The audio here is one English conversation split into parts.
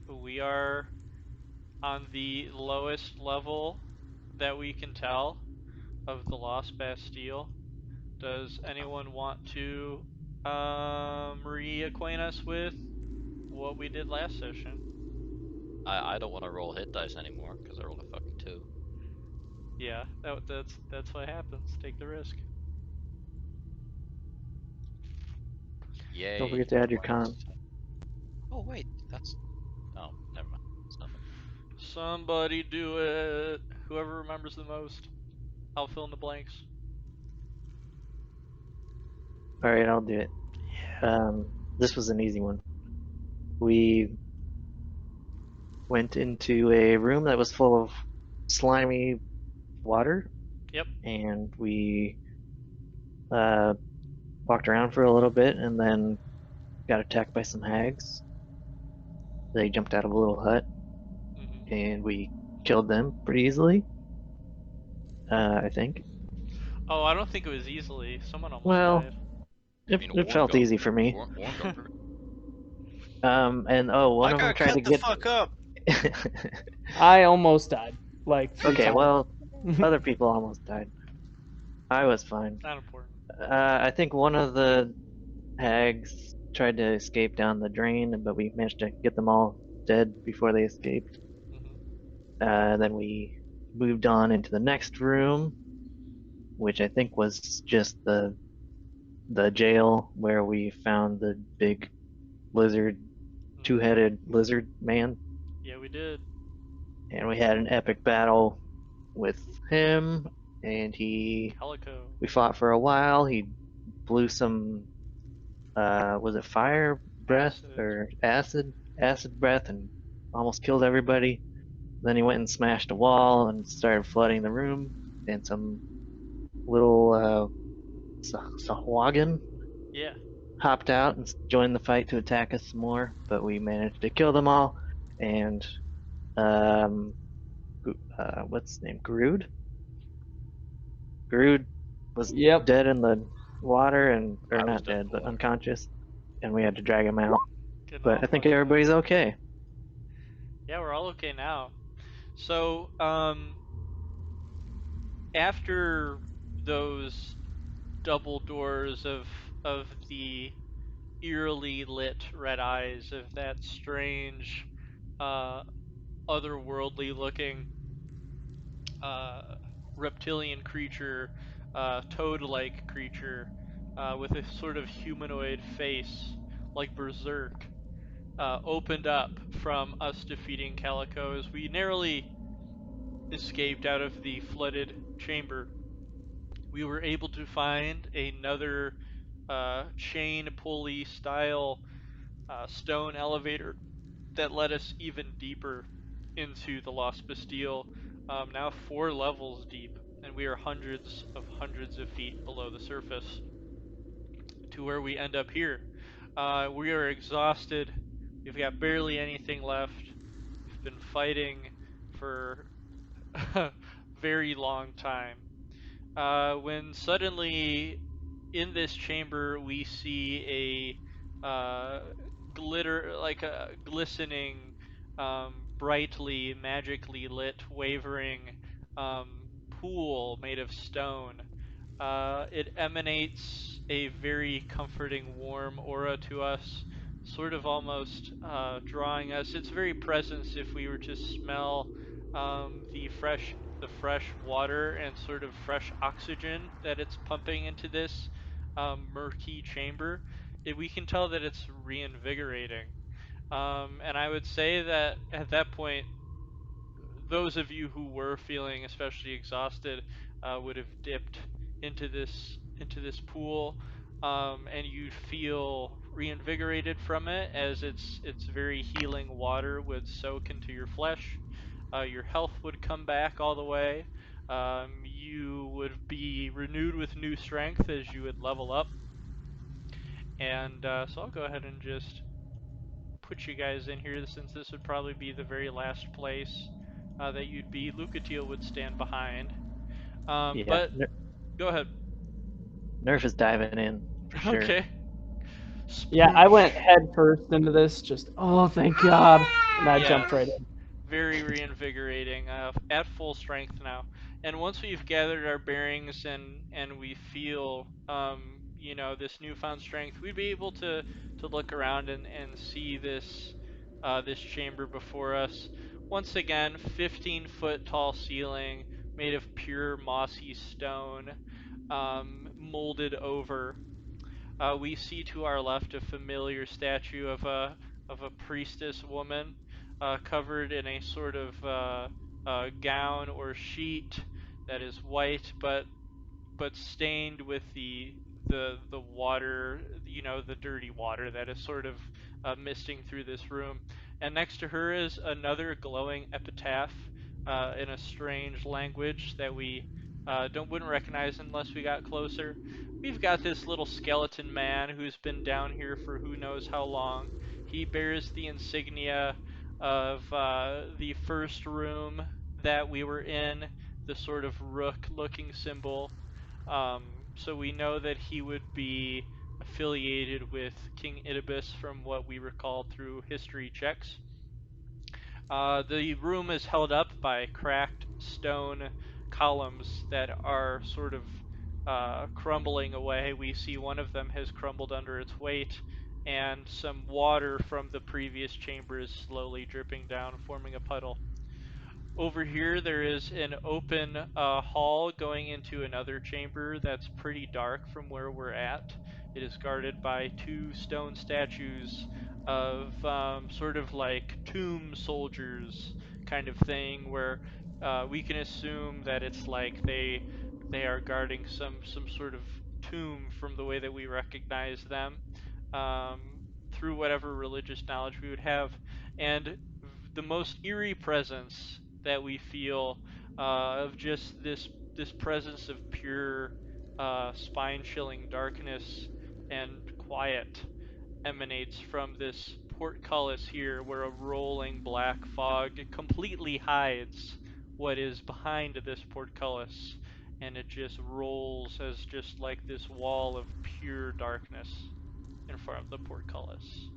We are on the lowest level that we can tell of the Lost Bastille. Does anyone want to reacquaint us with what we did last session? I don't want to roll hit dice anymore because I rolled a fucking 2. Yeah, that's what happens. Take the risk. Don't Yay. forget to add your con. Minus- Oh wait, that's. Oh, never mind. It's nothing. Somebody do it. Whoever remembers the most. I'll fill in the blanks. All right, I'll do it. This was an easy one. We went into a room that was full of slimy water, Yep. and we uh, walked around for a little bit, and then got attacked by some hags. They jumped out of a little hut, Mm-hmm. and we killed them pretty easily. I think. Oh, I don't think it was easily. Someone almost Well, died. I it, mean, it Warren felt got easy for me. Warren got hurt. And oh, one I of them got tried to cut the get. fuck up. I almost died like 3 Okay, times. well, other people almost died. I was fine. Not important. I think one of the hags tried to escape down the drain, but we managed to get them all dead before they escaped. Then we moved on into the next room, which I think was just the jail where we found the big lizard, two-headed lizard man, Yeah, we did. and we had an epic battle with him. And Calico. we fought for a while. He blew some, was it fire breath Acid. or acid breath, and almost killed everybody. Then he went and smashed a wall and started flooding the room, and some little Sahuagin Yeah. hopped out and joined the fight to attack us some more, but we managed to kill them all. And um, what's his name? Grood. Grood was Yep. dead in the water, and or I was not dead in dead, the but water. unconscious, and we had to drag him out. Getting But all I think fucked up. everybody's okay. Yeah, we're all okay now. So, after those double doors of the eerily lit red eyes of that strange, uh, otherworldly looking, uh, reptilian creature, toad-like creature, with a sort of humanoid face, like Berserk, opened up from us defeating Calico as we narrowly escaped out of the flooded chamber. We were able to find another chain pulley style stone elevator that led us even deeper into the Lost Bastille, now 4 levels deep, and we are hundreds of feet below the surface to where we end up here. We are exhausted. We've got barely anything left. We've been fighting for a very long time. When suddenly in this chamber we see a glitter, like a glistening, brightly, magically lit, wavering um, pool made of stone. It emanates a very comforting, warm aura to us, sort of almost drawing us. Its very presence, if we were to smell the fresh water and sort of fresh oxygen that it's pumping into this murky chamber, we can tell that it's reinvigorating. And I would say that at that point, those of you who were feeling especially exhausted would have dipped into this pool, and you'd feel reinvigorated from it as its very healing water would soak into your flesh. Your health would come back all the way. You would be renewed with new strength as you would level up. And so I'll go ahead and just put you guys in here since this would probably be the very last place that you'd be. Lucatiel would stand behind. Yeah, But go ahead. Nerf is diving in for sure. Okay. Yeah, I Sploosh. went head first into this. Just thank God. And I Yes. jumped right in. Very reinvigorating. At full strength now. And once we've gathered our bearings and we feel this newfound strength, we'd be able to look around and see this chamber before us. Once again, 15-foot tall ceiling made of pure mossy stone, molded over. We see to our left a familiar statue of a priestess woman, covered in a sort of gown or sheet that is white, but stained with the water, the dirty water that is sort of misting through this room. And next to her is another glowing epitaph in a strange language that we wouldn't recognize unless we got closer. We've got this little skeleton man who's been down here for who knows how long. He bears the insignia of the first room that we were in, the sort of rook-looking symbol. Um, so we know that he would be affiliated with King Idubus from what we recall through history checks. The room is held up by cracked stone columns that are sort of crumbling away. We see one of them has crumbled under its weight, and some water from the previous chamber is slowly dripping down, forming a puddle. Over here, there is an open hall going into another chamber that's pretty dark from where we're at. It is guarded by two stone statues of sort of like tomb soldiers kind of thing, where we can assume that it's like they are guarding some sort of tomb from the way that we recognize them, um, through whatever religious knowledge we would have. And the most eerie presence that we feel, of just this presence of pure, spine-chilling darkness and quiet, emanates from this portcullis here, where a rolling black fog completely hides what is behind this portcullis, and it just rolls as just like this wall of pure darkness in front of the portcullis.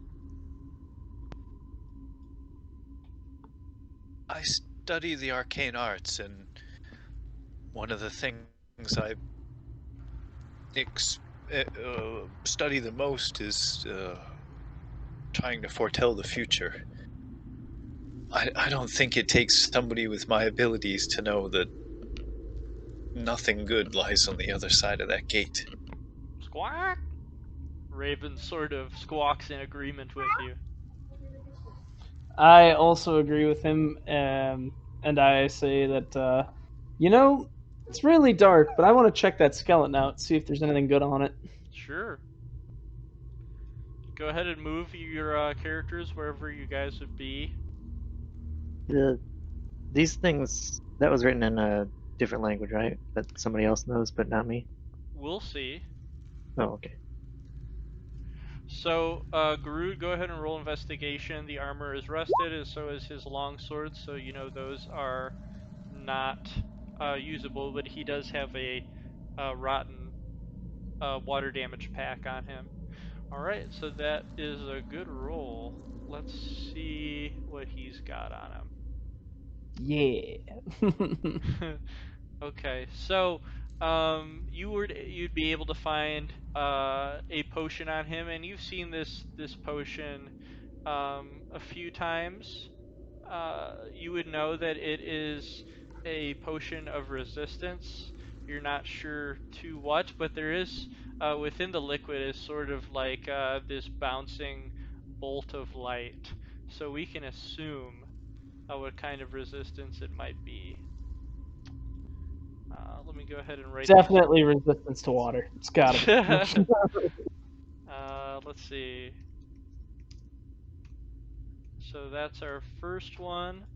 I study the arcane arts, and one of the things I study the most is trying to foretell the future. I don't think it takes somebody with my abilities to know that nothing good lies on the other side of that gate. Squawk! Raven sort of squawks in agreement with you. I also agree with him, and I say that, it's really dark, but I want to check that skeleton out, see if there's anything good on it. Sure. Go ahead and move your characters wherever you guys would be. These things, that was written in a different language, right? That somebody else knows, but not me. We'll see. Oh, okay. So, Garud, go ahead and roll investigation. The armor is rusted, and so is his longsword, so you know those are not usable, but he does have a rotten water damage pack on him. Alright, so that is a good roll. Let's see what he's got on Yeah. him. Okay, so you'd be able to find a potion on him, and you've seen this potion a few times. You would know that it is a potion of resistance. You're not sure to what, but there is within the liquid is sort of like this bouncing bolt of light. So we can assume what kind of resistance it might be. Let me go ahead and write these. Definitely resistance to water. It's gotta be. Let's see. So that's our first one.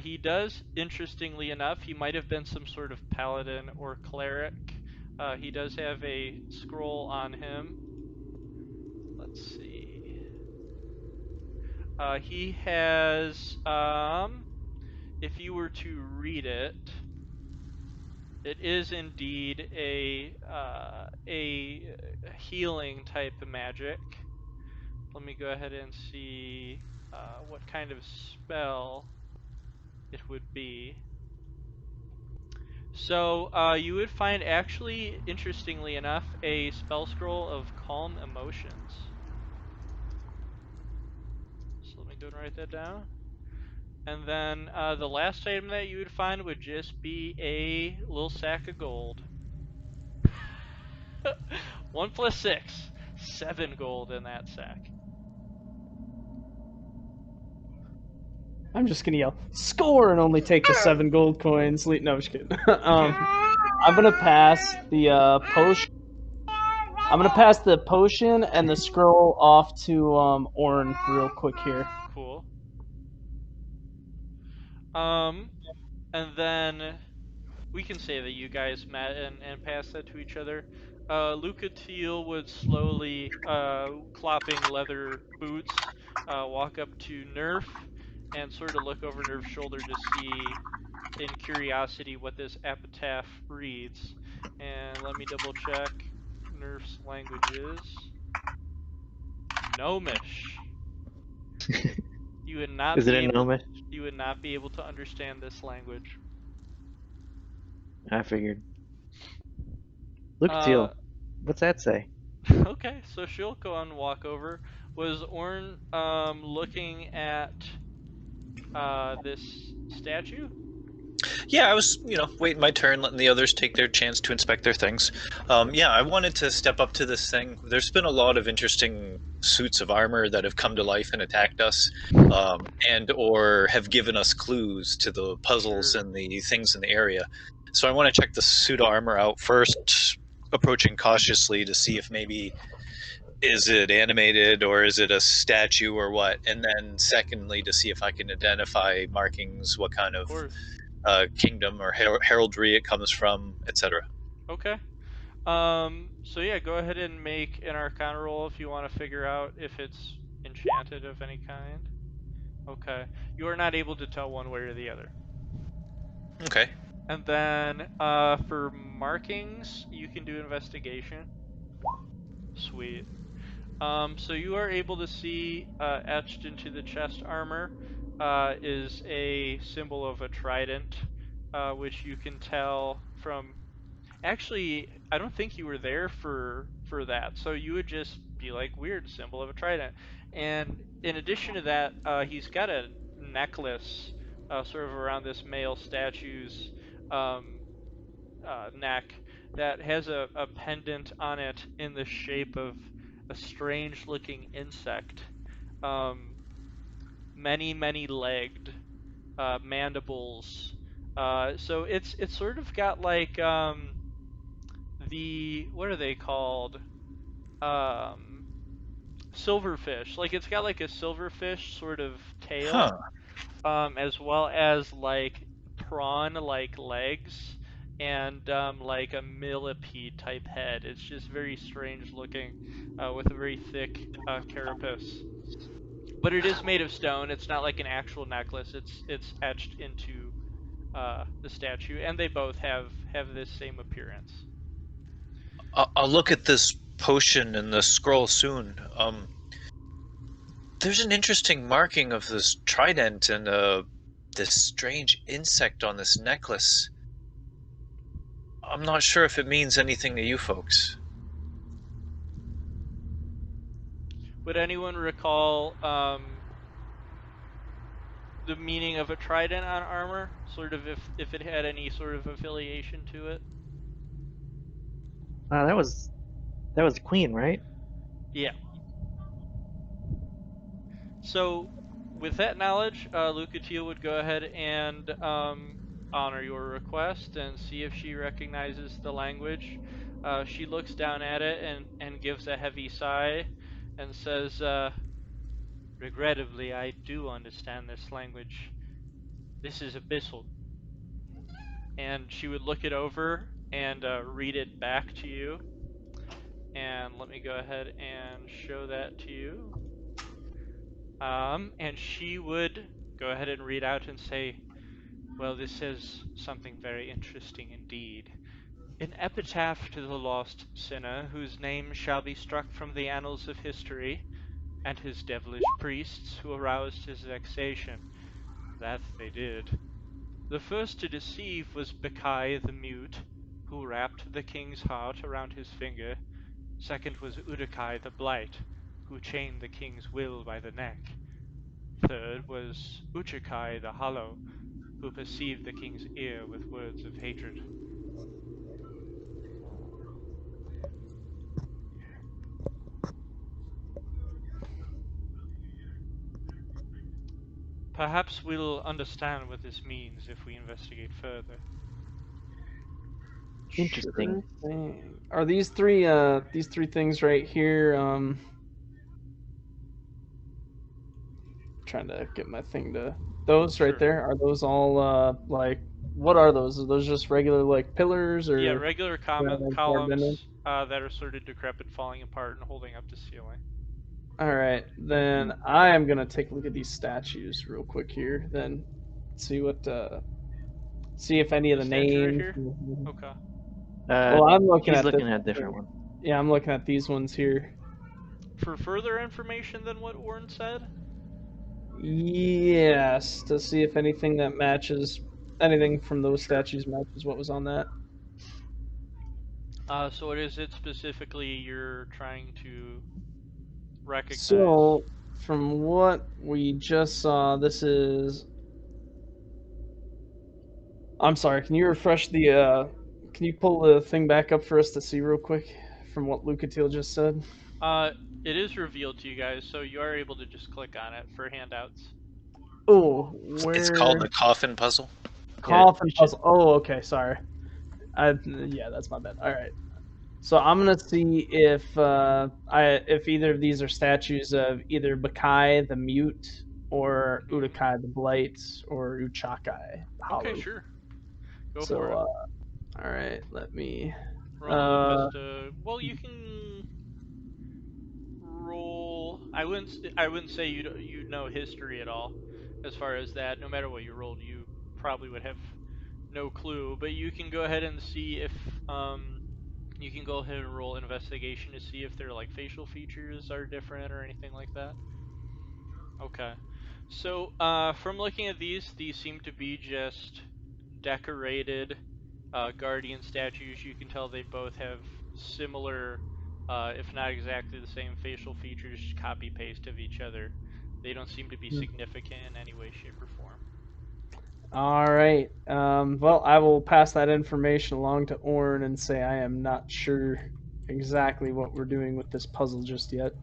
He does, interestingly enough, he might have been some sort of paladin or cleric. He does have a scroll on him. Let's see. He has, if you were to read it, it is indeed a healing type of magic. Let me go ahead and see what kind of spell it would be. So you would find, actually, interestingly enough, a spell scroll of calm emotions. So let me go and write that down. And then the last item that you would find would just be a little sack of gold. 1 plus 6, 7 gold in that sack. I'm just gonna yell score and only take the 7 gold coins. No, I'm just kidding. I'm gonna pass the potion. I'm gonna pass the potion and the scroll off to Orn real quick here. Cool. And then we can say that you guys met and passed that to each other. Luca Teal would slowly, clopping leather boots, walk up to Nerf and sort of look over Nerf's shoulder to see, in curiosity, what this epitaph reads. And let me double check. Nerf's language is Gnomish. You would not Is it be in able. Gnomish? You would not be able to understand this language. I figured. Look, Uh, Teal. What's that say? okay, so she'll go and walk over. Was Orn looking at this statue? Yeah, I was, waiting my turn, letting the others take their chance to inspect their things. Yeah, I wanted to step up to this thing. There's been a lot of interesting suits of armor that have come to life and attacked us, and or have given us clues to the puzzles Sure. and the things in the area. So I want to check the suit of armor out first, approaching cautiously to see if maybe is it animated or is it a statue or what, and then secondly to see if I can identify markings, what kind Of of course. kingdom or heraldry it comes from, etc. Okay. So yeah, go ahead and make an Arcana roll if you want to figure out if it's enchanted of any kind. Okay. You are not able to tell one way or the other. Okay. And then for markings, you can do investigation. Sweet. So you are able to see, etched into the chest armor is a symbol of a trident, which you can tell from. Actually, I don't think you were there for that, so you would just be like, weird, symbol of a trident. And in addition to that, he's got a necklace sort of around this male statue's um, neck that has a pendant on it in the shape of a strange looking insect. Um, many legged, mandibles. So it's sort of got like the, what are they called? Um, Silverfish. Like, it's got like a silverfish sort of tail, Huh. as well as like prawn-like legs and like a millipede type head. It's just very strange looking, with a very thick carapace. But it is made of stone. It's not like an actual necklace. It's etched into the statue, and they both have this same appearance. I'll look at this potion and the scroll soon. There's an interesting marking of this trident and this strange insect on this necklace. I'm not sure if it means anything to you folks. Would anyone recall the meaning of a trident on armor? Sort of, if it had any sort of affiliation to it? That was Queen, right? Yeah. So, with that knowledge, Lucatia would go ahead and honor your request and see if she recognizes the language. She looks down at it and gives a heavy sigh and says, regrettably, I do understand this language. This is abyssal. And she would look it over and read it back to you. And let me go ahead and show that to you. And she would go ahead and read out and say, well, this says something very interesting indeed. An epitaph to the lost sinner, whose name shall be struck from the annals of history. and his devilish priests who aroused his vexation. That they did. The first to deceive was Bekai the mute, who wrapped the king's heart around his finger. Second was Udakai the blight, who chained the king's will by the neck. Third was Uchikai the hollow, who perceived the king's ear with words of hatred. Perhaps we'll understand what this means if we investigate further. Interesting. Sure thing. Are these three things right here? Trying to get my thing to those right Sure. there. Are those all like what are those? Are those just regular like pillars or Yeah, regular like carved in them? columns that are sort of decrepit, falling apart, and holding up the ceiling. All right, then I am gonna take a look at these statues real quick here. Then see what see if any of The the statue right names. here? Okay. Well, I'm looking He's at looking this at a different one. Yeah, I'm looking at these ones here. For further information than what Orn said? Yes, to see if anything that matches anything from those statues matches what was on that. So what is it specifically you're trying to recognize? So, from what we just saw, this is. I'm sorry. Can you refresh the? Can you pull the thing back up for us to see real quick from what Lucatil just said? It is revealed to you guys, so you are able to just click on it for handouts. Oh, It's called where the coffin puzzle. coffin Yeah, puzzle? Oh, okay. Sorry. Yeah, that's my bad. All right. So I'm gonna see if either of these are statues of either Bakai the Mute or Udakai the Blight or Uchakai the Okay, Hollow. sure. Go So for it. all right, let me Roll well, you can roll. I wouldn't say you'd know history at all, as far as that. No matter what you rolled, you probably would have no clue. But you can go ahead and see if you can go ahead and roll investigation to see if their like facial features are different or anything like that. Okay. So, from looking at these seem to be just decorated guardian statues. You can tell they both have similar, if not exactly the same facial features, copy paste of each other. They don't seem to be significant in any way, shape, or form. All right. Well, I will pass that information along to Orn and say I am not sure exactly what we're doing with this puzzle just yet.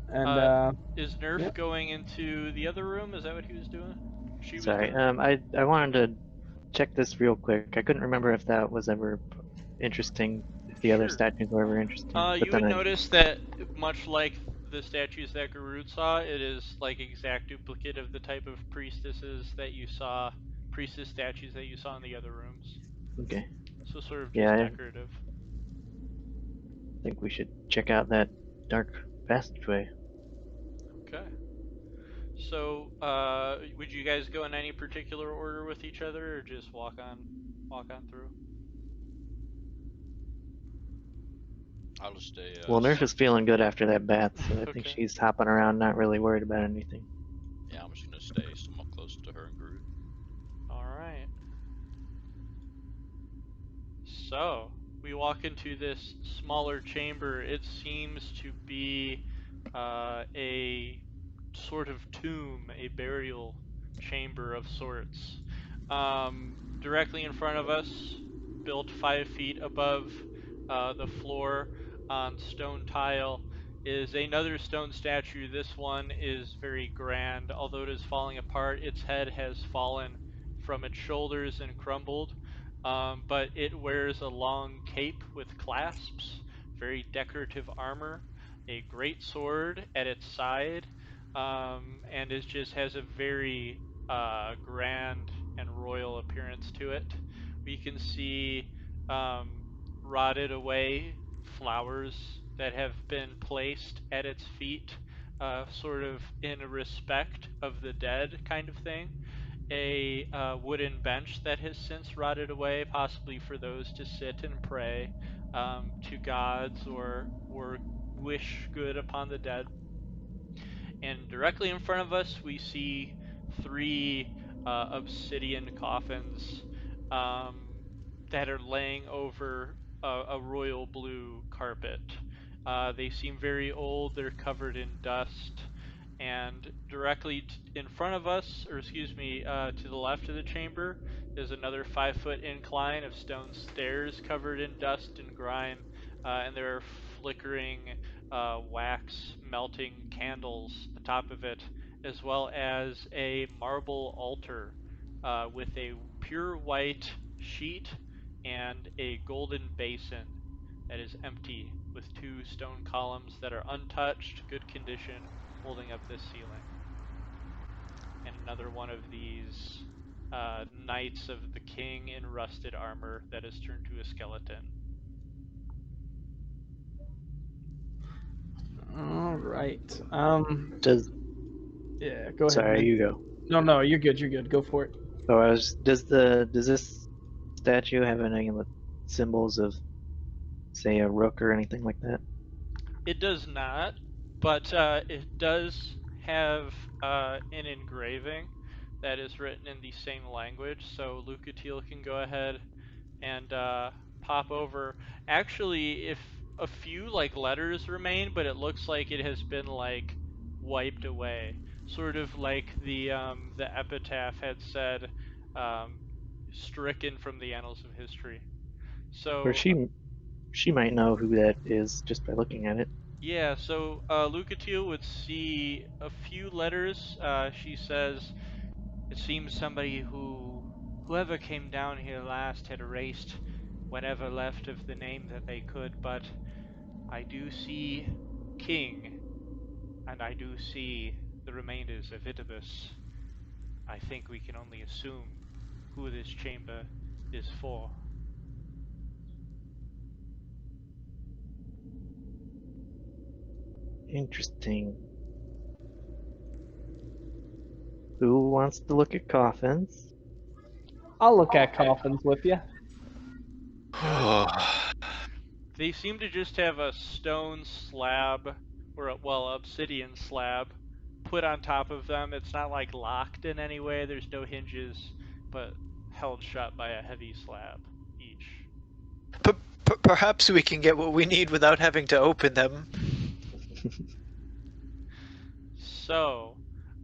And Is Nerf yeah. going into the other room? Is that what he was doing? She was sorry. doing? I wanted to check this real quick. I couldn't remember if that was ever interesting, if the other Sure. statues were ever interesting. But You would then notice that much like the statues that Garut saw, it is like exact duplicate of the type of priestesses that you saw, priestess statues that you saw in the other rooms. okay. So sort of Yeah, just I decorative. think we should check out that dark passageway. Okay. So, would you guys go in any particular order with each other, or just walk on through? I'll just stay. Well, Nerf is feeling good after that bath, so I think Okay. she's hopping around, not really worried about anything. Yeah, I'm just gonna stay somewhat close to her and Groot. All right. So, we walk into this smaller chamber. It seems to be a sort of tomb, a burial chamber of sorts. Directly in front of us, built 5 feet above the floor on stone tile, is another stone statue. This one is very grand. Although it is falling apart, its head has fallen from its shoulders and crumbled. But it wears a long cape with clasps, very decorative armor, a great sword at its side, and it just has a very grand and royal appearance to it. We can see um, rotted away flowers that have been placed at its feet, sort of in respect of the dead kind of thing. A wooden bench that has since rotted away, possibly for those to sit and pray to gods or wish good upon the dead. And directly in front of us, we see three obsidian coffins that are laying over a royal blue carpet. They seem very old. They're covered in dust. And directly in front of us, or excuse me, to the left of the chamber, is another 5-foot incline of stone stairs covered in dust and grime. And there are flickering wax melting candles atop of it, as well as a marble altar with a pure white sheet and a golden basin that is empty, with 2 stone columns that are untouched, good condition, holding up this ceiling. And another one of these knights of the king in rusted armor that has turned to a skeleton. All right. Does Yeah, go ahead, sorry, man. you go. No, you're good. You're good. Go for it. So does this statue have any symbols of, say, a rook or anything like that? It does not, but it does have an engraving that is written in the same language. So Lucatiel can go ahead and pop over. Actually, if a few like letters remain, but it looks like it has been like wiped away, sort of like the epitaph had said, um, stricken from the annals of history. Or So she might know who that is just by looking at it. yeah, so Lucatiel would see a few letters. She says, "It seems somebody whoever came down here last had erased whatever left of the name that they could, but I do see King, and I do see the remainders of Idubus. I think we can only assume who this chamber is for." Interesting. Who wants to look at coffins? I'll look at coffins with you. They seem to just have a stone slab, or well, obsidian slab, put on top of them. It's not like locked in any way. There's no hinges, but held shut by a heavy slab each. Perhaps we can get what we need without having to open them. So,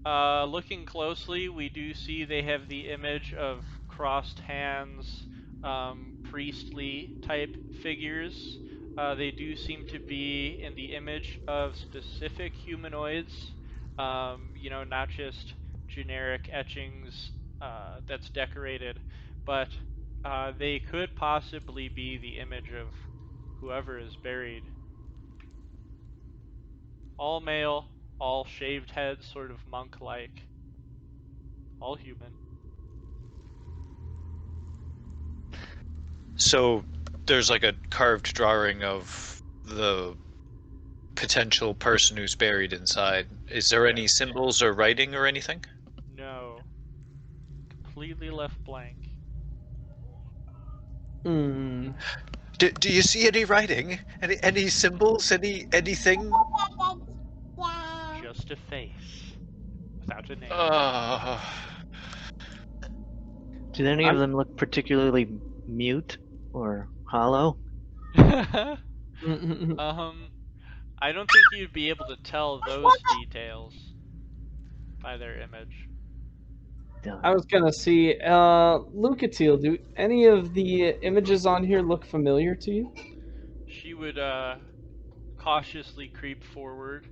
looking closely, we do see they have the image of crossed hands, priestly type figures. They do seem to be in the image of specific humanoids, not just generic etchings that's decorated, but they could possibly be the image of whoever is buried. All male, all shaved heads, sort of monk-like. All human. So there's like a carved drawing of the potential person who's buried inside. Is there any Yes. symbols or writing or anything? No. Completely left blank. Hmm. Do you see any writing? Any symbols? Anything? Just a face. Without a name. Do any of them look particularly mute or hollow? I don't think you'd be able to tell those details by their image. I was gonna see, Lucatiel, do any of the images on here look familiar to you? She would cautiously creep forward,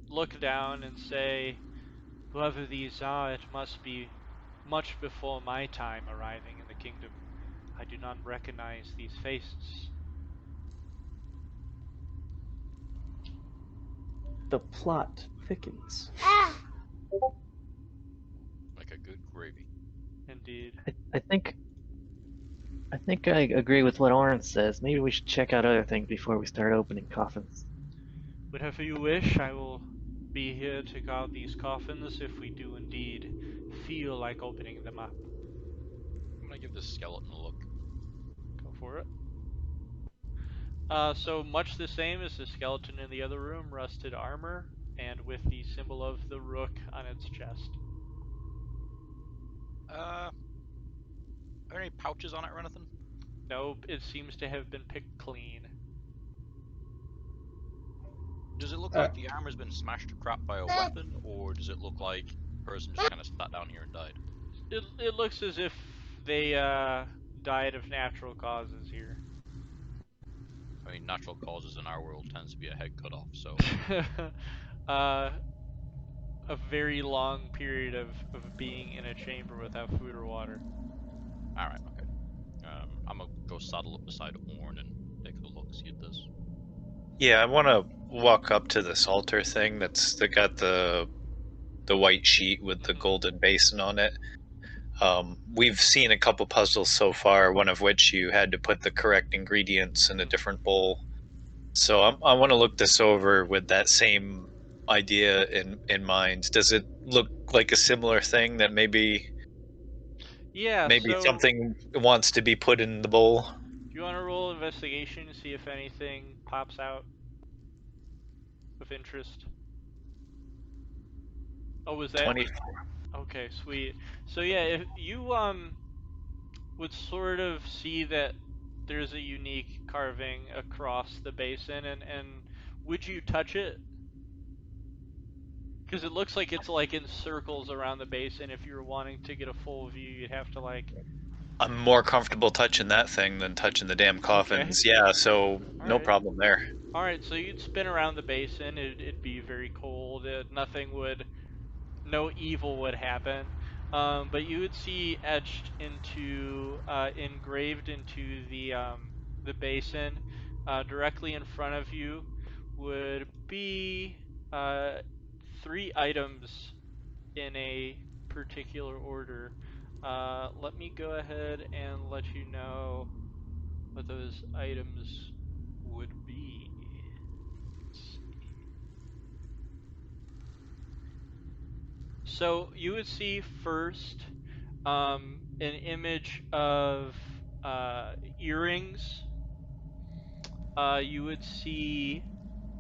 look down and say, "Whoever these are, it must be much before my time arriving in the kingdom. I do not recognize these faces." The plot thickens. Like a good gravy. Indeed. I think I agree with what Oren says. Maybe we should check out other things before we start opening coffins. Whatever you wish, I will be here to guard these coffins if we do indeed feel like opening them up. I'm gonna give this skeleton a look. Go for it. So much the same as the skeleton in the other room, rusted armor and with the symbol of the rook on its chest. Are there any pouches on it or anything? Nope, it seems to have been picked clean. Does it look like the armor's been smashed to crap by a weapon, or does it look like a person just kind of sat down here and died? It looks as if they died of natural causes here. I mean, natural causes in our world tends to be a head cut off, so... A very long period of being in a chamber without food or water. Alright, okay. I'm gonna go saddle up beside Orn and take a look, see at this. Yeah, I want to walk up to this altar thing that got the white sheet with the golden basin on it. We've seen a couple puzzles so far, one of which you had to put the correct ingredients in a different bowl. So I want to look this over with that same idea in mind. Does it look like a similar thing that maybe so something wants to be put in the bowl? Do you want to roll investigation to see if anything pops out of interest? Oh, was that 24. Okay, sweet. So yeah, if you would sort of see that there's a unique carving across the basin, and would you touch it? Because it looks like it's like in circles around the basin. If you were wanting to get a full view, you'd have to like... I'm more comfortable touching that thing than touching the damn coffins. Okay. Yeah, so no problem there. Alright, so you'd spin around the basin. It'd be very cold. No evil would happen. But you would see etched into, engraved into the basin, directly in front of you, would be 3 items in a particular order. Let me go ahead and let you know what those items would be. Let's see. So you would see first an image of earrings. You would see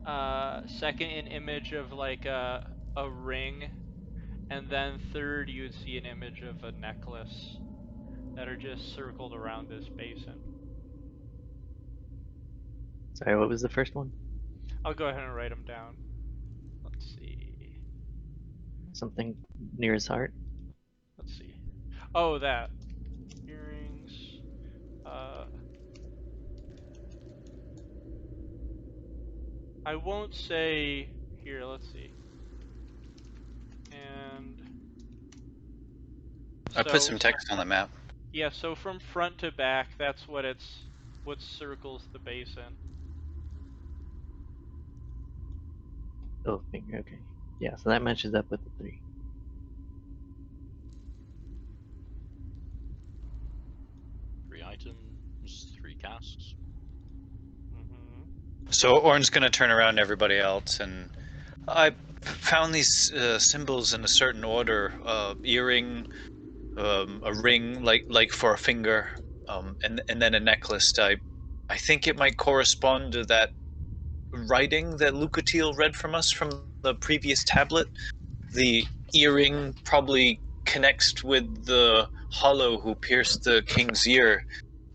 second an image of like a ring, and then third you would see an image of a necklace that are just circled around this basin. Sorry, what was the first one? I'll go ahead and write them down. Let's see. Something near his heart? Let's see. Oh, that. Earrings. I won't say... Here, let's see. And... I put some text on the map. Yeah, so from front to back, that's what circles the basin. Oh, finger, okay. Yeah, so that matches up with the 3. Three items, 3 casks. So Orn's going to turn around to everybody else, and I found these symbols in a certain order: earring, a ring like for a finger, and then a necklace. I think it might correspond to that writing that Lucatiel read from us from the previous tablet. The earring probably connects with the hollow who pierced the king's ear.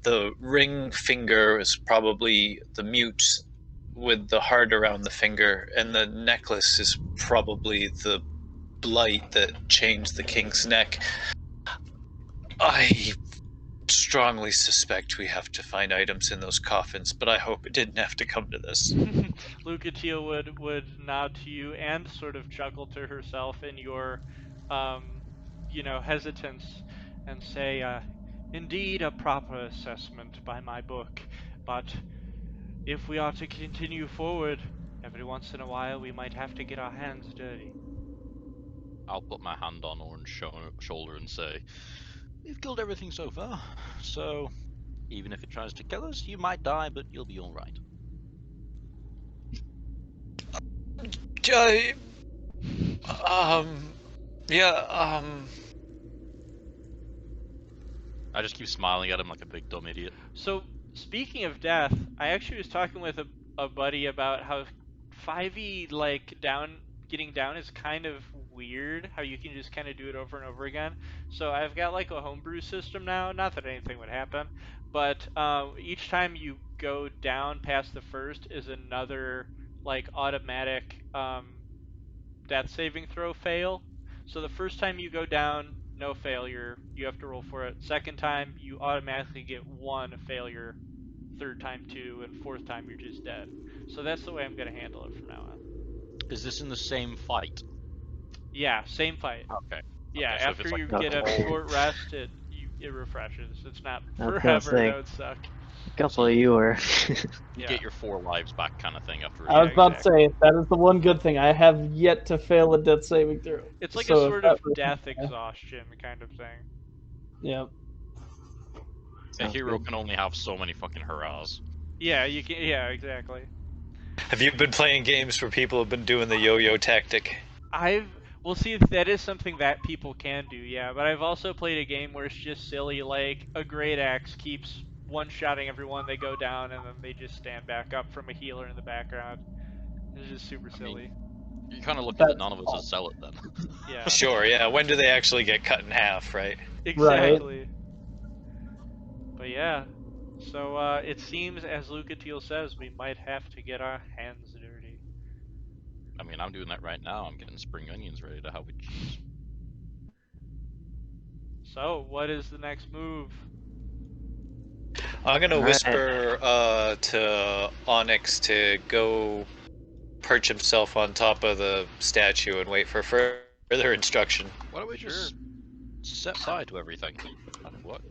The ring finger is probably the mute with the heart around the finger, and the necklace is probably the blight that changed the king's neck. I strongly suspect we have to find items in those coffins, but I hope it didn't have to come to this. Lucatiel would nod to you and sort of chuckle to herself in your, hesitance, and say, indeed a proper assessment by my book, but if we are to continue forward, every once in a while we might have to get our hands dirty. I'll put my hand on Orn's shoulder and say, we've killed everything so far, so even if it tries to kill us, you might die, but you'll be alright. I just keep smiling at him like a big dumb idiot. So, speaking of death, I actually was talking with a buddy about how 5e, like, getting down is kind of weird. How you can just kind of do it over and over again. So I've got like a homebrew system now. Not that anything would happen, but each time you go down past the first is another like automatic death saving throw fail. So the first time you go down, no failure. You have to roll for it. Second time, you automatically get one failure. Third time, two, and fourth time, you're just dead. So that's the way I'm gonna handle it from now on. Is this in the same fight? Yeah, same fight. Okay. Yeah, Okay, so if after it's like you a get a Okay. whole, short rest, it refreshes. It's not I was gonna forever. say, That would suck. a couple of you were. you Yeah. get your 4 lives back kind of thing after a I was Yeah, short about to rest. exactly. say that is the one good thing. I have yet to fail a death saving throw. It's like a So if sort that of was, death exhaustion kind of thing. yeah. A Sounds hero good. can only have so many fucking hurrahs. Yeah, you can. Yeah, exactly. Have you been playing games where people have been doing the yo-yo tactic? We'll see if that is something that people can do, yeah. But I've also played a game where it's just silly, like a great axe keeps one-shotting everyone, they go down, and then they just stand back up from a healer in the background. It's just super I mean, silly. you're kind of lucky that That's none of us all. has sell it then. Yeah, Sure, yeah. When do they actually get cut in half, right? Right. exactly. But yeah, so it seems, as Lucatiel says, we might have to get our hands dirty. I mean, I'm doing that right now. I'm getting spring onions ready to have with cheese. So, what is the next move? I'm gonna All right. whisper to Onyx to go perch himself on top of the statue and wait for further instruction. Why don't we Sure. just set fire to everything? That would work.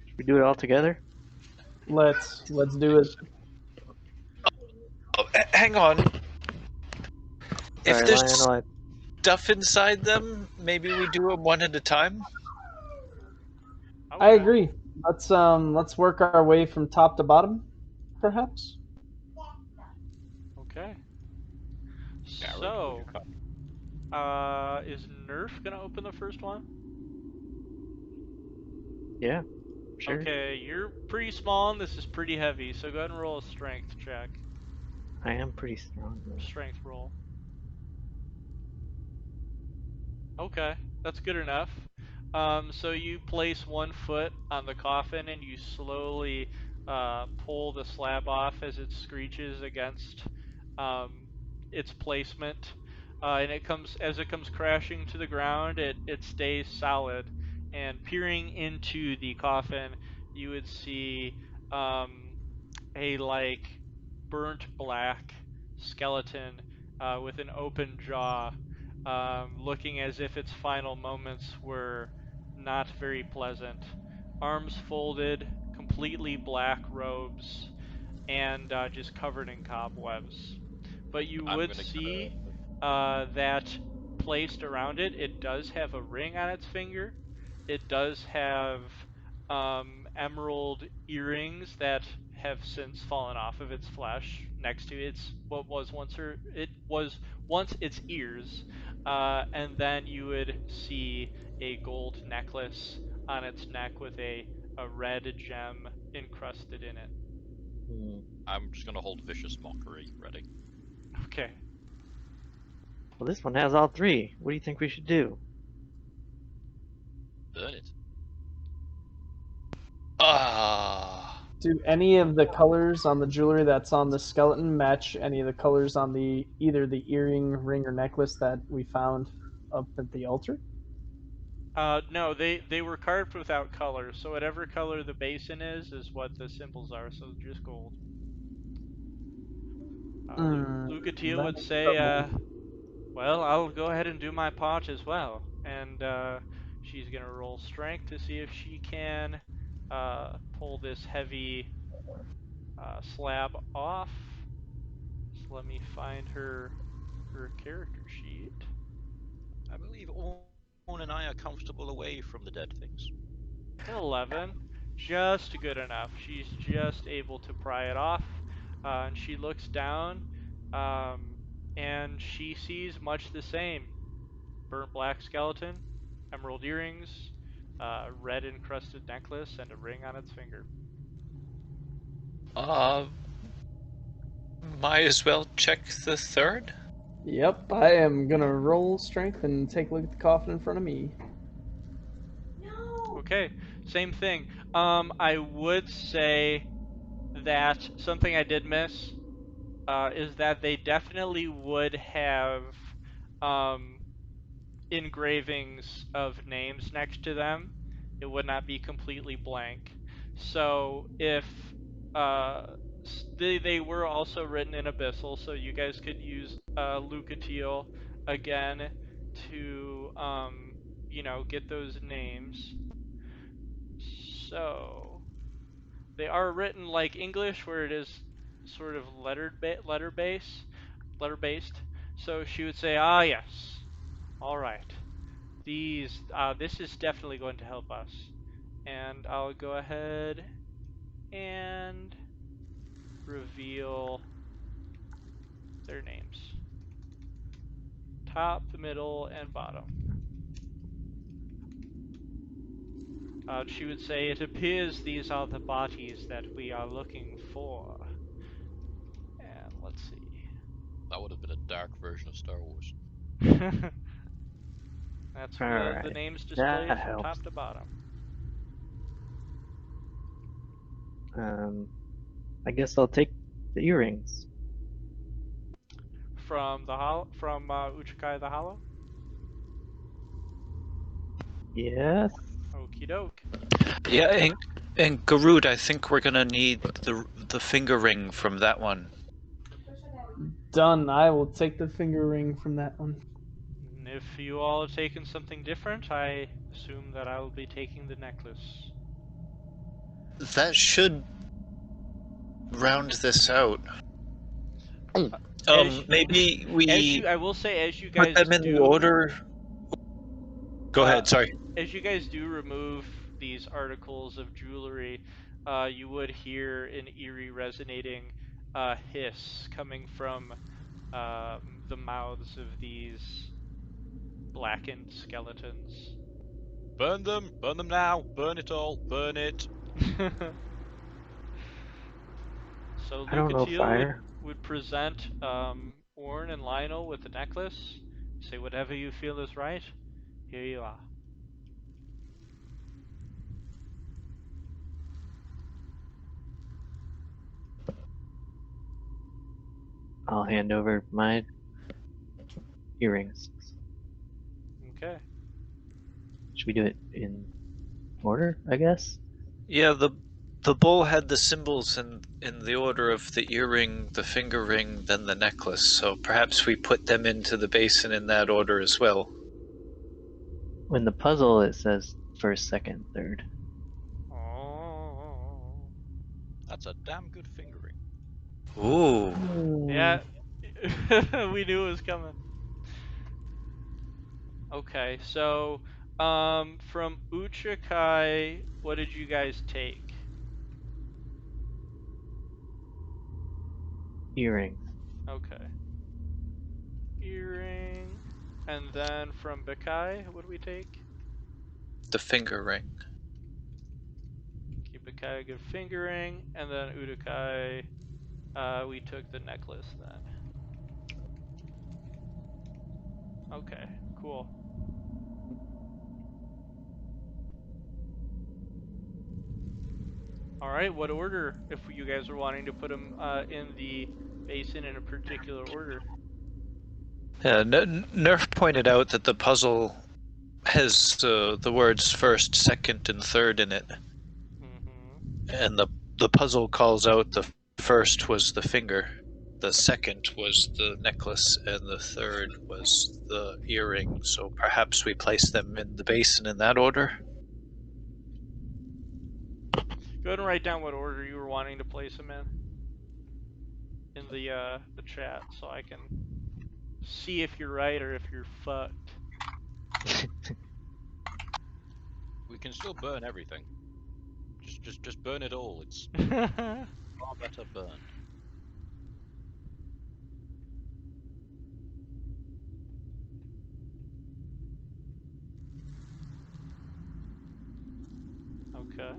Should we do it all together? Let's do it. Oh, hang on. If Sorry, there's Lionel. stuff inside them, maybe we do them one at a time. I Okay. agree. Let's work our way from top to bottom, perhaps. Okay. Garrod, would you So, come? is Nerf gonna open the first one? Yeah, sure. Okay, you're pretty small and this is pretty heavy, so go ahead and roll a strength check. I am pretty strong though. Strength roll. Okay, that's good enough. So you place one foot on the coffin and you slowly pull the slab off as it screeches against um, its placement, and as it comes crashing to the ground. It stays solid, and peering into the coffin, you would see um, a like burnt black skeleton with an open jaw, looking as if its final moments were not very pleasant. Arms folded, completely black robes, and just covered in cobwebs. But you I'm would gonna get see a. that placed around it, it does have a ring on its finger. It does have emerald earrings that have since fallen off of its flesh next to what was once its ears, and then you would see a gold necklace on its neck with a red gem encrusted in it. Hmm. I'm just gonna hold vicious mockery ready. Okay. Well, this one has all three. What do you think we should do? Burn it. Ah. Do any of the colors on the jewelry that's on the skeleton match any of the colors on either the earring, ring, or necklace that we found up at the altar? No, they were carved without color, so whatever color the basin is what the symbols are. So just gold. Lucatiel That would is say, trouble. "Well, I'll go ahead and do my part as well," and she's gonna roll strength to see if she can pull this heavy slab off. So let me find her character sheet. I believe Orn and I are comfortable away from the dead things. 11, just good enough. She's just able to pry it off, and she looks down, um, and she sees much the same: burnt black skeleton, emerald earrings, red encrusted necklace, and a ring on its finger. Uh, might as well check the third. Yep, I am gonna roll strength and take a look at the coffin in front of me. Okay, same thing. I would say that something I did miss is that they definitely would have um, engravings of names next to them. It would not be completely blank. So if uh, they were also written in Abyssal, so you guys could use Lucatiel again to get those names. So they are written like English, where it is sort of letter based. So she would say, "Ah, yes, all right. This is definitely going to help us." And I'll go ahead and reveal their names: top, middle, and bottom. She would say, "It appears these are the bodies that we are looking for." And let's see. That would have been a dark version of Star Wars. That's the Alright, names that displayed from helps. top to bottom. I guess I'll take the earrings. From Uchikai the Hollow. Yes. Okie doke. Yeah, and Garud, I think we're gonna need the finger ring from that one. Done. I will take the finger ring from that one. And if you all have taken something different, I assume that I will be taking the necklace. That should round this out. As Maybe we I will say, as you put guys them in the do, order. Go uh, ahead, sorry. as you guys do remove these articles of jewelry, you would hear an eerie resonating hiss coming from the mouths of these blackened skeletons. Burn them! Burn them now! Burn it all! Burn it! So I don't know Lucatiel fire. would present Orn and Lionel with the necklace. Say whatever you feel is right. Here you are. I'll hand over my earrings. Okay. Should we do it in order, I guess? Yeah, the bowl had the symbols in the order of the earring, the finger ring, then the necklace. So perhaps we put them into the basin in that order as well. In the puzzle, it says first, second, third. Oh. That's a damn good fingering. Ooh. Yeah. We knew it was coming. Okay, so from Uchikai, what did you guys take? Earrings. Okay. Earring. And then from Bekai, what do we take? The finger ring. Keep Bekai a good fingering. And then Uchikai, we took the necklace then. Okay, cool. All right, what order? If you guys are wanting to put them in the basin in a particular order. Yeah, Nerf pointed out that the puzzle has the words first, second, and third in it, Mm-hmm. and the puzzle calls out the first was the finger, the second was the necklace, and the third was the earring. So perhaps we place them in the basin in that order. Go ahead and write down what order you were wanting to place them in the chat, so I can see if you're right or if you're fucked. We can still burn everything. Just burn it all. It's far better burned. Okay.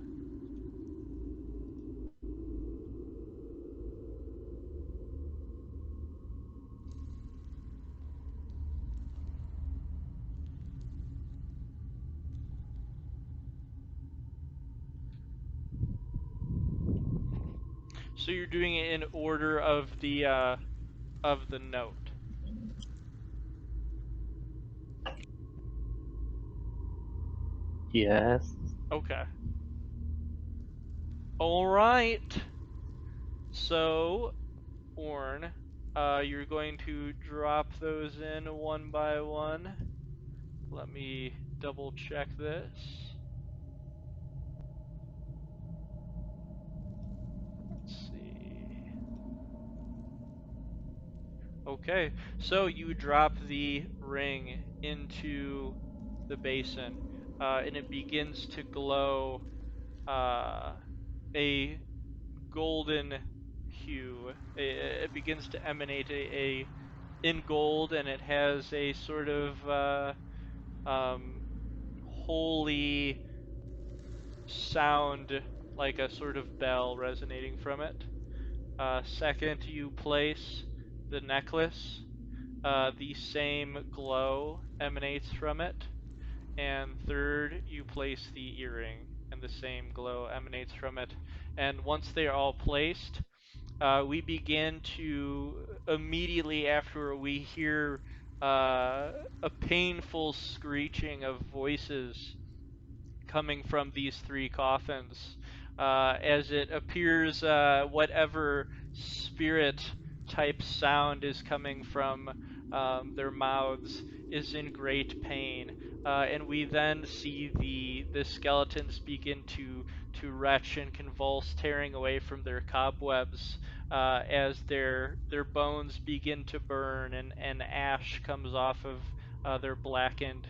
So you're doing it in order of the note. Yes. Okay. All right. So, Orn, you're going to drop those in one by one. Let me double check this. Let's see. Okay, so you drop the ring into the basin, and it begins to glow a golden hue. It begins to emanate a in gold, and it has a sort of holy sound, like a sort of bell resonating from it. Second, you place the necklace. The same glow emanates from it. And third, you place the earring, and the same glow emanates from it. And once they are all placed, we begin to immediately after we hear a painful screeching of voices coming from these three coffins. As it appears, whatever spirit type sound is coming from their mouths is in great pain. And we then see the skeletons begin to retch and convulse, tearing away from their cobwebs as their bones begin to burn, and ash comes off of their blackened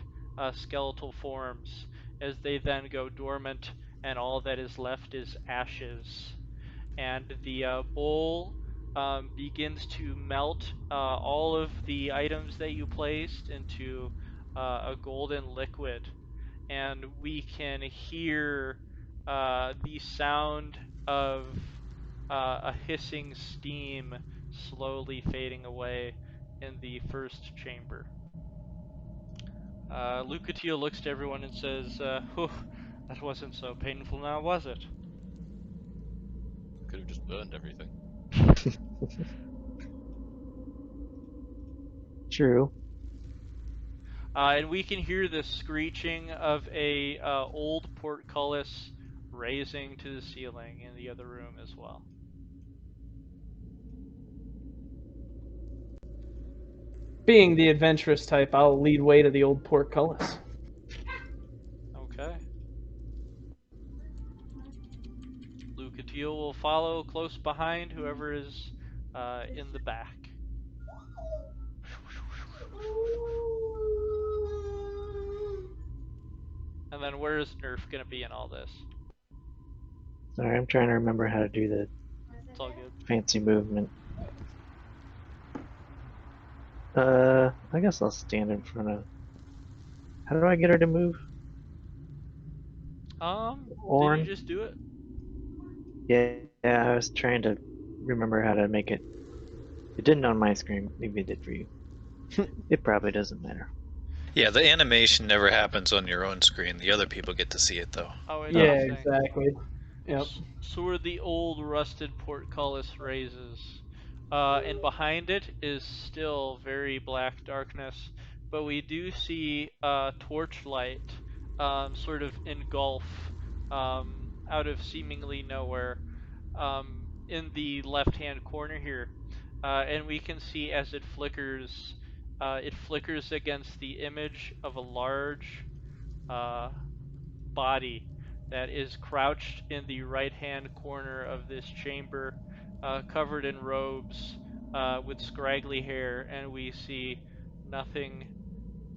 skeletal forms as they then go dormant, and all that is left is ashes. And the bowl begins to melt all of the items that you placed into a golden liquid, and we can hear the sound of a hissing steam slowly fading away in the first chamber. Lucatio looks to everyone and says, "Whew, that wasn't so painful now, was it?" Could have just burned everything. True. And we can hear the screeching of a old portcullis raising to the ceiling in the other room as well. Being the adventurous type, I'll lead way to the old portcullis. Okay. Lucatio will follow close behind whoever is in the back. And then where is Nerf going to be in all this? Sorry, I'm trying to remember how to do the It's all good. fancy movement. I guess I'll stand in front of. How do I get her to move? Did you Orn? just do it? Yeah, I was trying to remember how to make it. It didn't on my screen. Maybe it did for you. It probably doesn't matter. Yeah, the animation never happens on your own screen. The other people get to see it, though. Oh, Yeah, interesting. exactly. Yep. So where the old rusted portcullis raises, and behind it is still very black darkness, but we do see torchlight sort of engulf out of seemingly nowhere in the left-hand corner here, and we can see as it flickers against the image of a large uh, body that is crouched in the right-hand corner of this chamber, covered in robes with scraggly hair, and we see nothing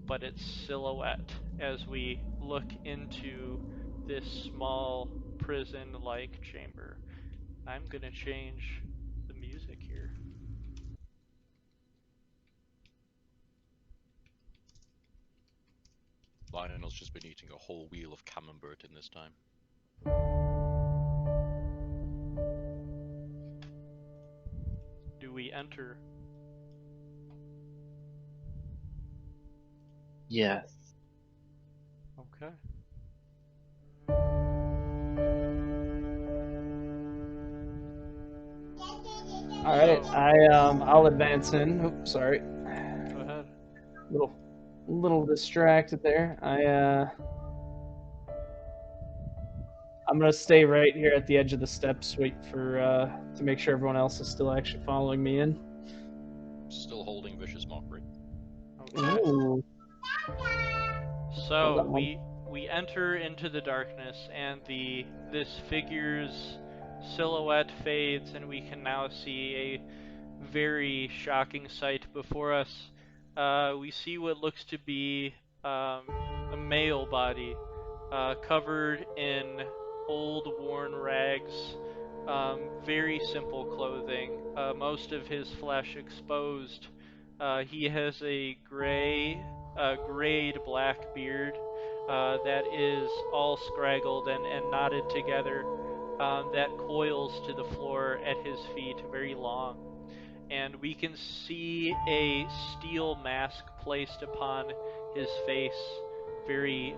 but its silhouette as we look into this small prison-like chamber. I'm gonna change the music here. Lionel's just been eating a whole wheel of camembert in this time. Do we enter? Yes. Okay. All right, So, I'll advance in. Oops, sorry. go ahead. Little distracted there. I'm gonna stay right here at the edge of the steps, wait for to make sure everyone else is still actually following me in. Still holding vicious mockery. Okay. Ooh. Hold So on one. we enter into the darkness, and this figure's silhouette fades, and we can now see a very shocking sight before us. We see what looks to be a male body, covered in old, worn rags, very simple clothing, most of his flesh exposed. He has a grayed black beard that is all scraggled and knotted together, that coils to the floor at his feet, very long. And we can see a steel mask placed upon his face, very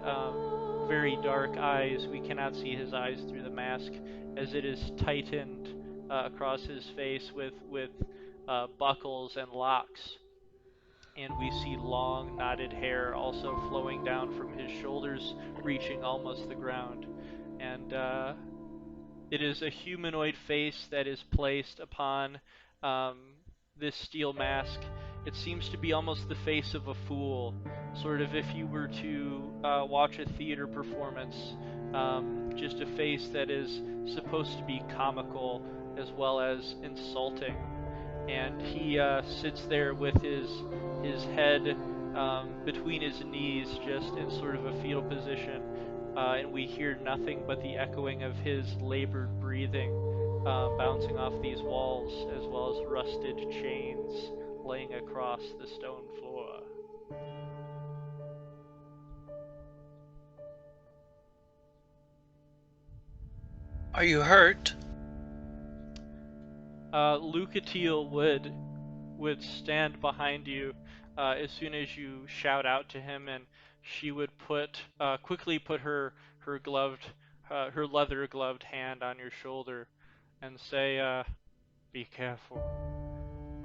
dark eyes. We cannot see his eyes through the mask, as it is tightened across his face with buckles and locks. And we see long knotted hair also flowing down from his shoulders, reaching almost the ground. And it is a humanoid face that is placed upon um, this steel mask. It seems to be almost the face of a fool, sort of if you were to watch a theater performance. Just a face that is supposed to be comical as well as insulting. And he sits there with his head between his knees, just in sort of a fetal position, and we hear nothing but the echoing of his labored breathing, bouncing off these walls, as well as rusted chains laying across the stone floor. Are you hurt? Lucatiel would stand behind you as soon as you shout out to him, and she would quickly put her leather gloved hand on your shoulder and say, "Be careful.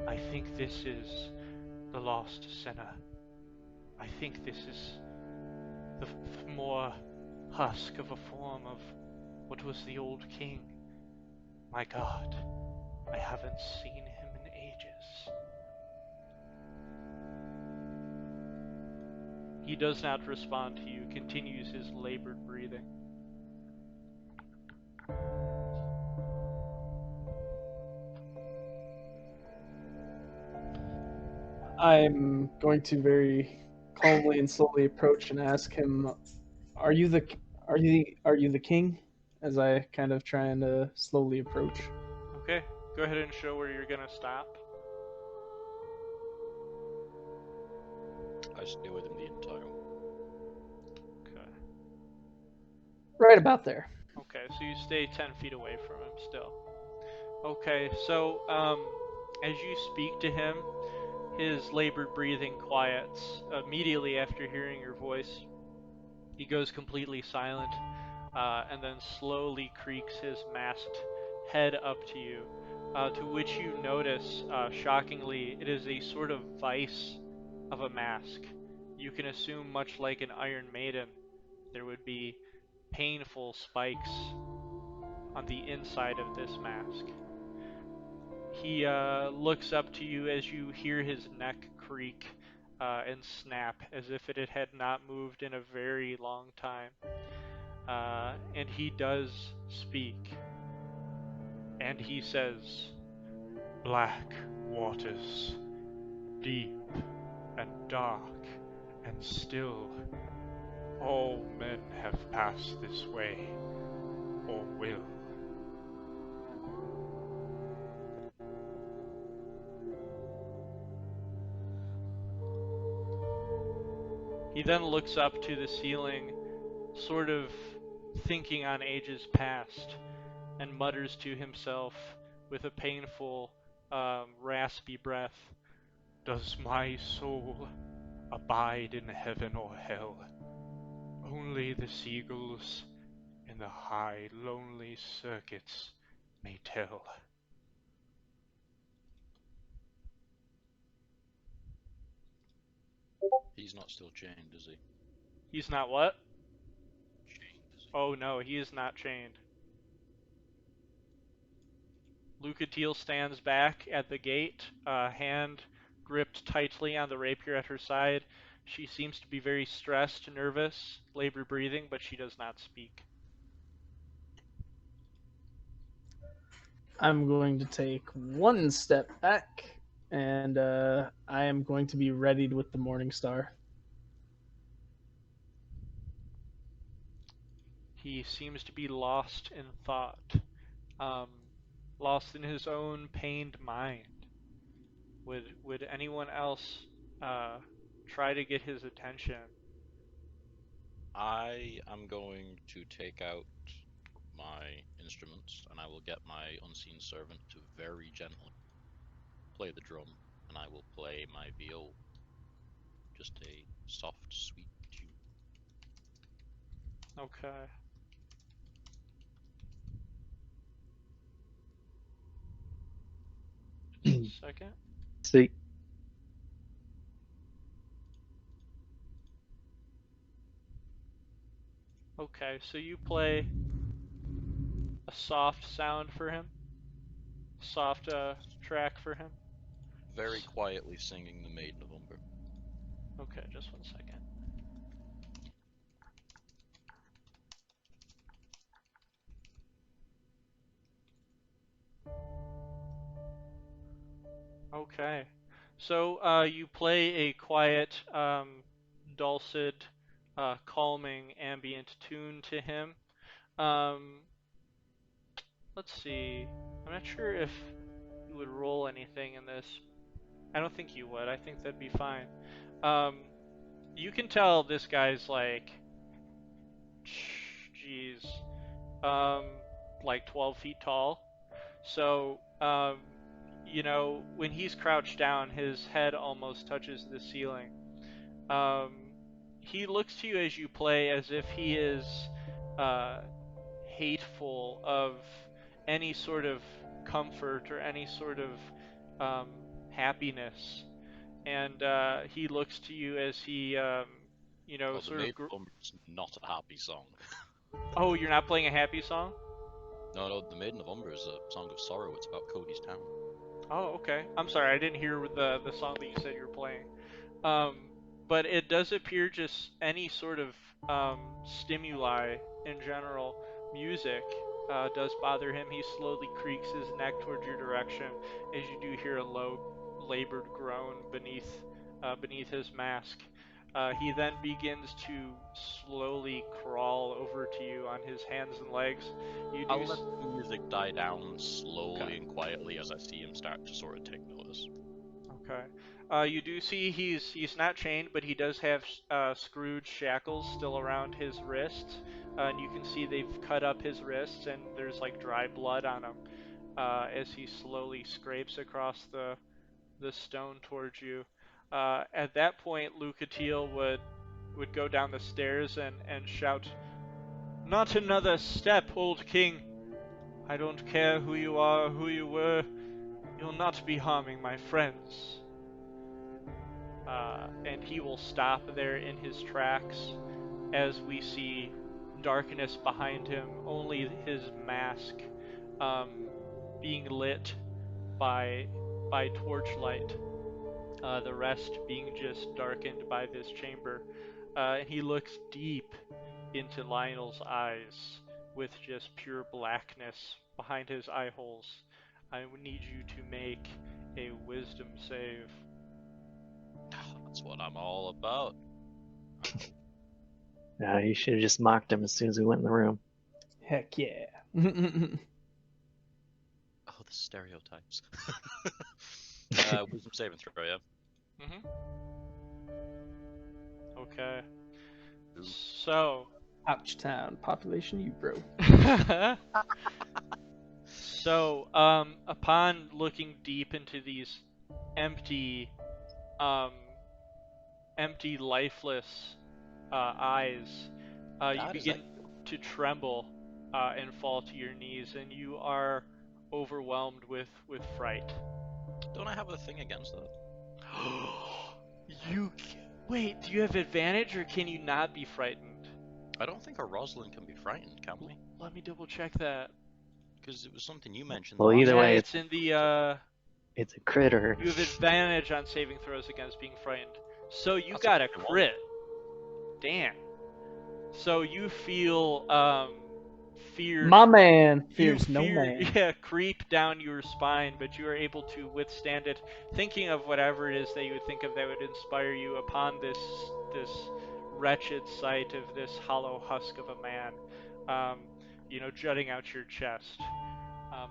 I think this is the lost sinner. I think this is the more husk of a form of what was the old king. My God, I haven't seen him in ages." He does not respond to you, continues his labored breathing. I'm going to very calmly and slowly approach and ask him, "Are you the king?" As I kind of trying to slowly approach. Okay, go ahead and show where you're gonna stop. I stay with him the entire. Okay. Right about there. Okay, so you stay 10 feet away from him still. Okay, so as you speak to him, his labored breathing quiets immediately after hearing your voice. He goes completely silent, and then slowly creaks his masked head up to you, to which you notice, shockingly, it is a sort of vice of a mask. You can assume, much like an Iron Maiden, there would be painful spikes on the inside of this mask. He looks up to you as you hear his neck creak and snap as if it had not moved in a very long time. And he does speak. And he says, "Black waters, deep and dark and still, all men have passed this way, or will." He then looks up to the ceiling, sort of thinking on ages past, and mutters to himself with a painful, raspy breath, "Does my soul abide in heaven or hell? Only the seagulls in the high, lonely circuits may tell." He's not still chained, is he? He's not what? Chained, is he? Oh no, he is not chained. Lucatiel stands back at the gate, hand gripped tightly on the rapier at her side. She seems to be very stressed, nervous, labored breathing, but she does not speak. I'm going to take one step back, and I am going to be readied with the Morning Star. He seems to be lost in thought, um, lost in his own pained mind. Would anyone else try to get his attention? I am going to take out my instruments, and I will get my unseen servant to very gently play the drum, and I will play my viol. Just a soft, sweet tune. Okay. Just a second. See, Okay, so you play a soft sound for him, soft track for him. Very quietly singing the Maiden of Umber. Okay, just 1 second. Okay, so you play a quiet, dulcet, calming ambient tune to him. Um, let's see. I'm not sure if you would roll anything in this. I don't think you would. I think that'd be fine. Um, you can tell this guy's like, geez, um, like 12 feet tall. So, you know, when he's crouched down, his head almost touches the ceiling. Um, he looks to you as you play as if he is uh, hateful of any sort of comfort or any sort of um, happiness. And he looks to you as he, you know, Oh, the sort of. Maiden of Umber is not a happy song. Oh, you're not playing a happy song? No, the Maiden of Umber is a song of sorrow. It's about Cody's town. Oh, okay. I'm sorry, I didn't hear the song that you said you were playing. Um, but it does appear just any sort of stimuli in general, music, does bother him. He slowly creaks his neck towards your direction as you do hear a low, labored groan beneath his mask. He then begins to slowly crawl over to you on his hands and legs. You do. I'll let the music die down slowly Okay. and quietly as I see him start to sort of take notice. Okay. You do see he's not chained, but he does have screwed shackles still around his wrists, and you can see they've cut up his wrists, and there's like dry blood on them as he slowly scrapes across the stone towards you. At that point, Lucatiel would go down the stairs and shout, "Not another step, old king! I don't care who you are, who you were. You'll not be harming my friends." And he will stop there in his tracks as we see darkness behind him, only his mask um, being lit by torchlight, the rest being just darkened by this chamber. And he looks deep into Lionel's eyes with just pure blackness behind his eye holes. I would need you to make a wisdom save. That's what I'm all about. you should have just mocked him as soon as we went in the room. Heck yeah. Oh, the stereotypes. Wisdom saving throw, yeah. Mm-hmm. Okay. Ooh. So. Ouch town. Population you, bro. So, upon looking deep into these empty, lifeless eyes, you God, begin to tremble and fall to your knees, and you are overwhelmed with fright. Don't I have a thing against that? You Wait, do you have advantage, or can you not be frightened? I don't think a Roslyn can be frightened, can we? Let me double check that. Because it was something you mentioned Well, the last either Yeah, way, time. it's in the it's a critter. you have advantage on saving throws against being frightened. So you That's got a a one. crit. Damn. So you feel fear. My man You fears no fear, man. yeah, creep down your spine, but you are able to withstand it, thinking of whatever it is that you would think of that would inspire you upon this wretched sight of this hollow husk of a man, um, jutting out your chest,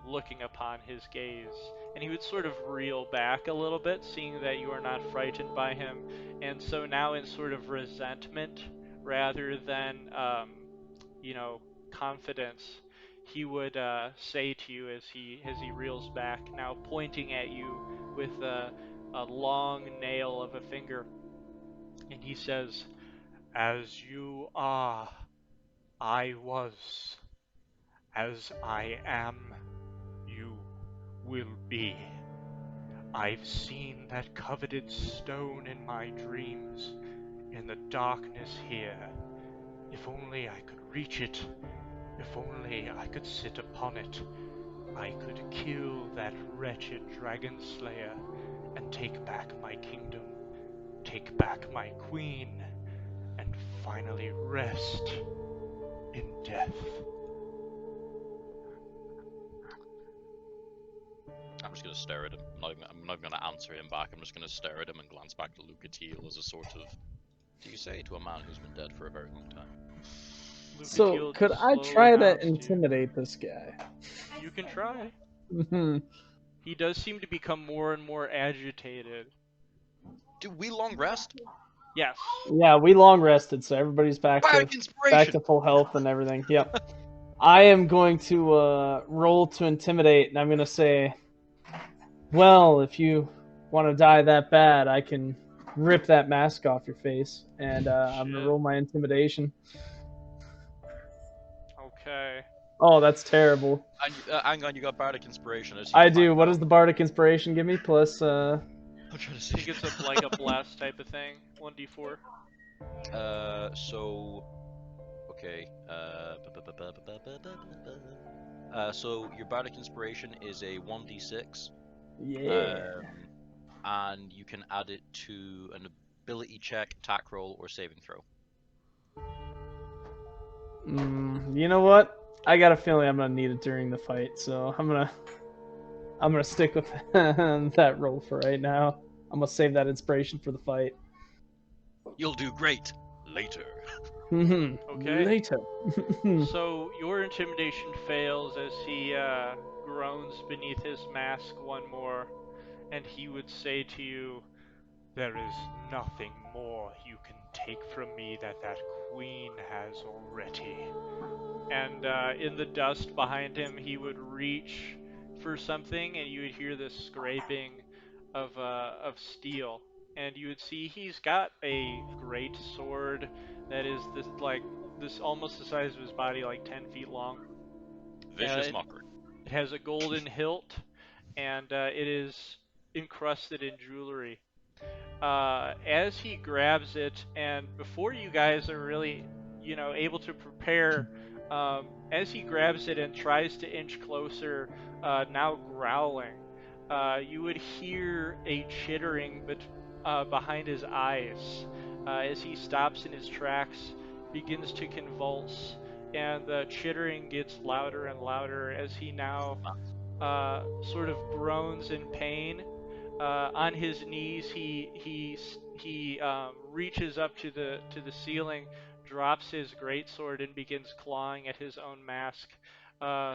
looking upon his gaze. And he would sort of reel back a little bit, seeing that you are not frightened by him, and so now in sort of resentment rather than confidence, he would say to you as he reels back, now pointing at you with a long nail of a finger, and he says, "As you are, I was. As I am, you will be. I've seen that coveted stone in my dreams, in the darkness here. If only I could reach it. If only I could sit upon it, I could kill that wretched dragon slayer and take back my kingdom, take back my queen, and finally rest in death." I'm just going to stare at him. I'm not going to answer him back. I'm just going to stare at him and glance back to Lucatiel as a sort of, do you say to a man who's been dead for a very long time? So, Lucatiel could just I slowly try to nods to you. intimidate this guy? You can try. Mhm. He does seem to become more and more agitated. Do we long rest? Yes. Yeah, we long rested, so everybody's back Bardic to inspiration! full health and everything. Yep. I am going to roll to intimidate, and I'm going to say, well, if you want to die that bad, I can rip that mask off your face. And I'm going to Shit. roll my intimidation. Okay. Oh, that's terrible. And hang on, you got Bardic inspiration. I do. What does the Bardic Inspiration give me? Plus, I'm trying to I see. think it's like a blast type of thing. 1d4. Okay. So your Bardic inspiration is a 1d6. yeah. And you can add it to an ability check, attack roll, or saving throw. You know what? I got a feeling I'm gonna need it during the fight, so I'm gonna stick with that roll for right now. I'm gonna save that inspiration for the fight. You'll do great later. Okay. Later. So your intimidation fails as he groans beneath his mask one more, and he would say to you, "There is nothing more you can take from me that queen has already." And in the dust behind him, he would reach for something, and you would hear this scraping of steel, and you would see he's got a great sword that is this almost the size of his body, like 10 feet long. Vicious It mockery. has a golden hilt, and it is encrusted in jewelry. As he grabs it, and before you guys are really, able to prepare, as he grabs it and tries to inch closer, now growling, you would hear a chittering behind his eyes as he stops in his tracks, begins to convulse, and the chittering gets louder and louder as he now sort of groans in pain. On his knees, he reaches up to the ceiling, drops his greatsword, and begins clawing at his own mask,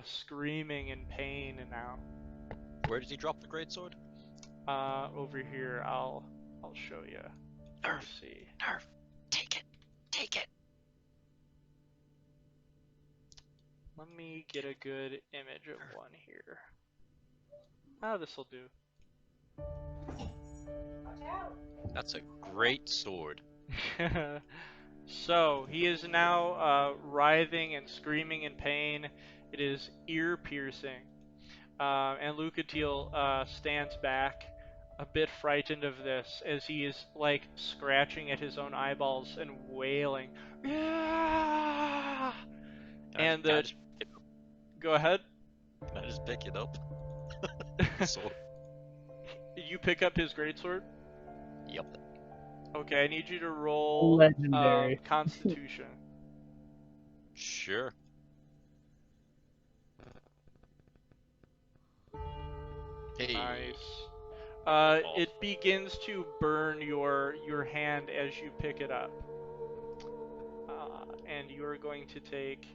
screaming in pain. And now, Where does he drop the greatsword? over here, I'll show you. Let me see. Nerf. Take it. Take it. Let me get a good image of one here. Ah, this'll do. That's a great sword. So he is now writhing and screaming in pain. It is ear piercing. And Lucatiel stands back, a bit frightened of this as he is like scratching at his own eyeballs and wailing. Yeah! And Can I the just pick it up? go ahead. Can I just pick it up? So, You pick up his greatsword. yep. Okay, I need you to roll Legendary. Constitution. Sure. Hey. Nice. It begins to burn your hand as you pick it up, and you are going to take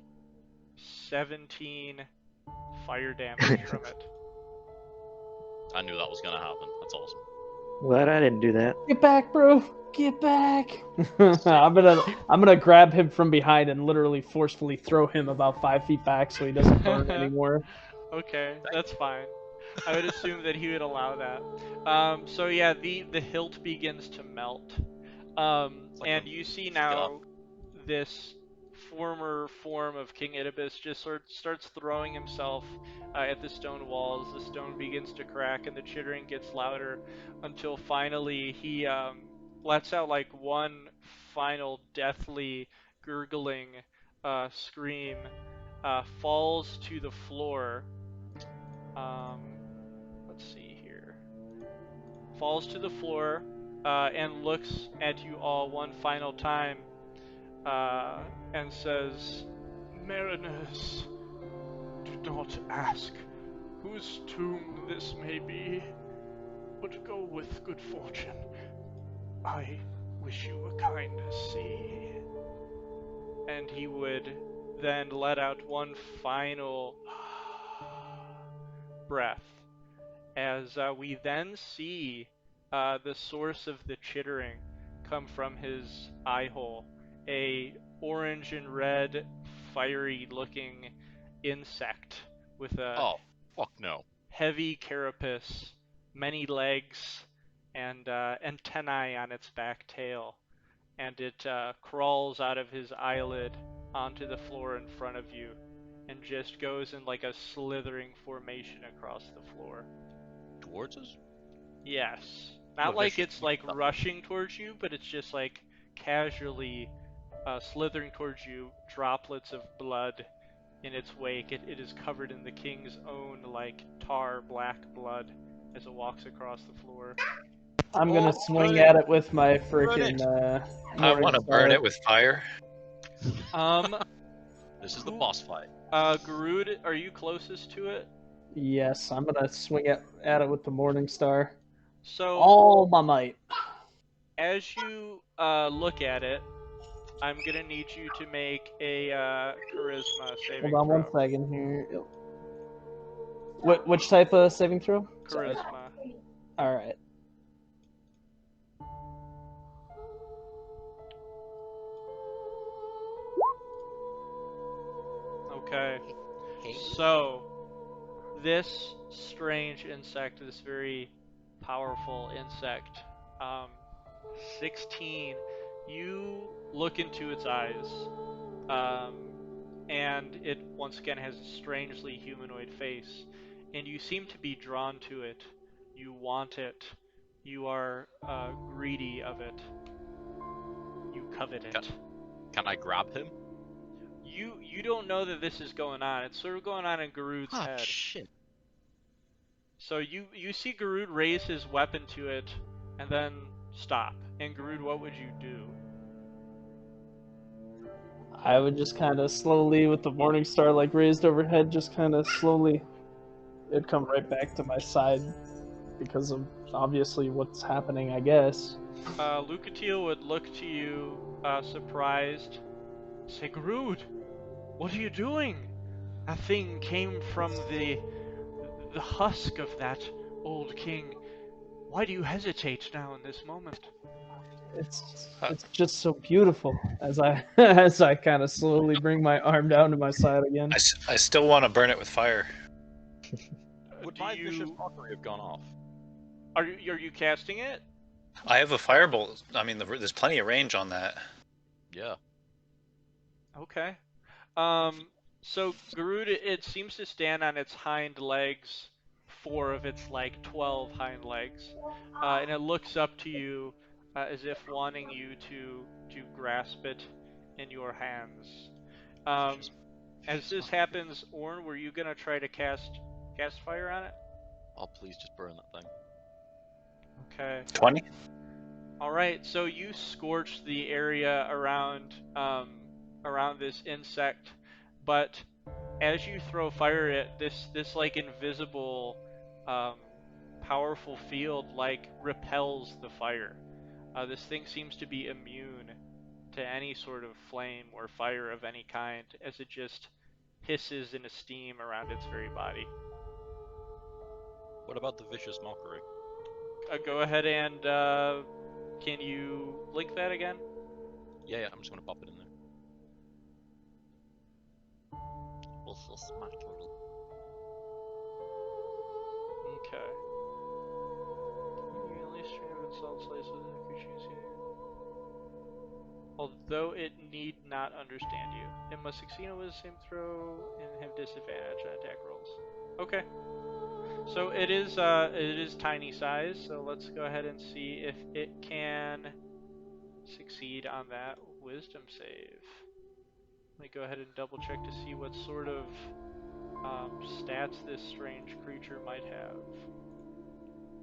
17 fire damage from it. I knew that was gonna happen. That's awesome. Glad I didn't do that. Get back, bro! Get back! I'm gonna grab him from behind and literally forcefully throw him about 5 feet back so he doesn't burn anymore. Okay, that's fine. I would assume that he would allow that. So yeah, the hilt begins to melt, Like and a you see scar. now this former form of King Idubus just starts throwing himself at the stone walls. The stone begins to crack, and the chittering gets louder until finally he lets out like one final deathly gurgling scream, falls to the floor. Let's see here. Falls to the floor and looks at you all one final time and says, "Mariners, do not ask whose tomb this may be, but go with good fortune. I wish you a kinder sea." And he would then let out one final breath as we then see the source of the chittering come from his eye hole, a orange and red fiery looking insect with a Oh, fuck no. heavy carapace, many legs, and antennae on its back tail, and it crawls out of his eyelid onto the floor in front of you and just goes in like a slithering formation across the floor. Towards us? Yes. I'm Not a like vicious it's like motherfucker. rushing towards you, but it's just like casually slithering towards you, droplets of blood in its wake. It is covered in the king's own like tar black blood as it walks across the floor. I'm gonna Oh, swing burn at it! it with my Burn freaking it! I Morning want to burn Star. it with fire. Um, This is the boss fight. Garud, are you closest to it? Yes, I'm gonna swing at it with the Morning Star. So All my might. as you look at it, I'm gonna need you to make a charisma saving Hold on throw. one second here. Which type of saving throw? Sorry. Charisma. All right. Okay. Hey. So this strange insect, this very powerful insect, 16. You look into its eyes, um, and it once again has a strangely humanoid face, and you seem to be drawn to it. You want it. You are greedy of it. You covet it. Can I grab him? You don't know that this is going on. It's sort of going on in Garud's Ah, head. shit. So you see Garud raise his weapon to it, and then stop. And Garud, what would you do? I would just kind of slowly, with the Morning Star like raised overhead, just kind of slowly, it'd come right back to my side because of obviously what's happening, I guess. Lucatiel would look to you, surprised. Say, Garud, what are you doing? That thing came from the husk of that old king. Why do you hesitate now in this moment? It's just so beautiful as I as I kind of slowly bring my arm down to my side again. I still want to burn it with fire. Would Do my vicious you mockery have gone off? are you casting it? I have a firebolt. I mean, there's plenty of range on that. Yeah. Okay. So Garud, it seems to stand on its hind legs 4 of its like 12 hind legs, and it looks up to you as if wanting you to grasp it in your hands. Vicious, As vicious this mockery. happens, Orn, were you gonna try to cast fire on it? Oh, please just burn that thing. Okay. 20? All right. So you scorch the area around this insect, but as you throw fire at this like invisible, um, powerful field like repels the fire. This thing seems to be immune to any sort of flame or fire of any kind, as it just hisses in a steam around its very body. What about the vicious mockery? Go ahead and can you link that again? Yeah, I'm just gonna pop it in there. Vicious mockery. Okay. You at least string of insults slices of the creature you see. Although it need not understand you. It must succeed on a wisdom saving throw and have disadvantage on attack rolls. Okay. So it is tiny size, so let's go ahead and see if it can succeed on that wisdom save. Let me go ahead and double check to see what sort of stats this strange creature might have.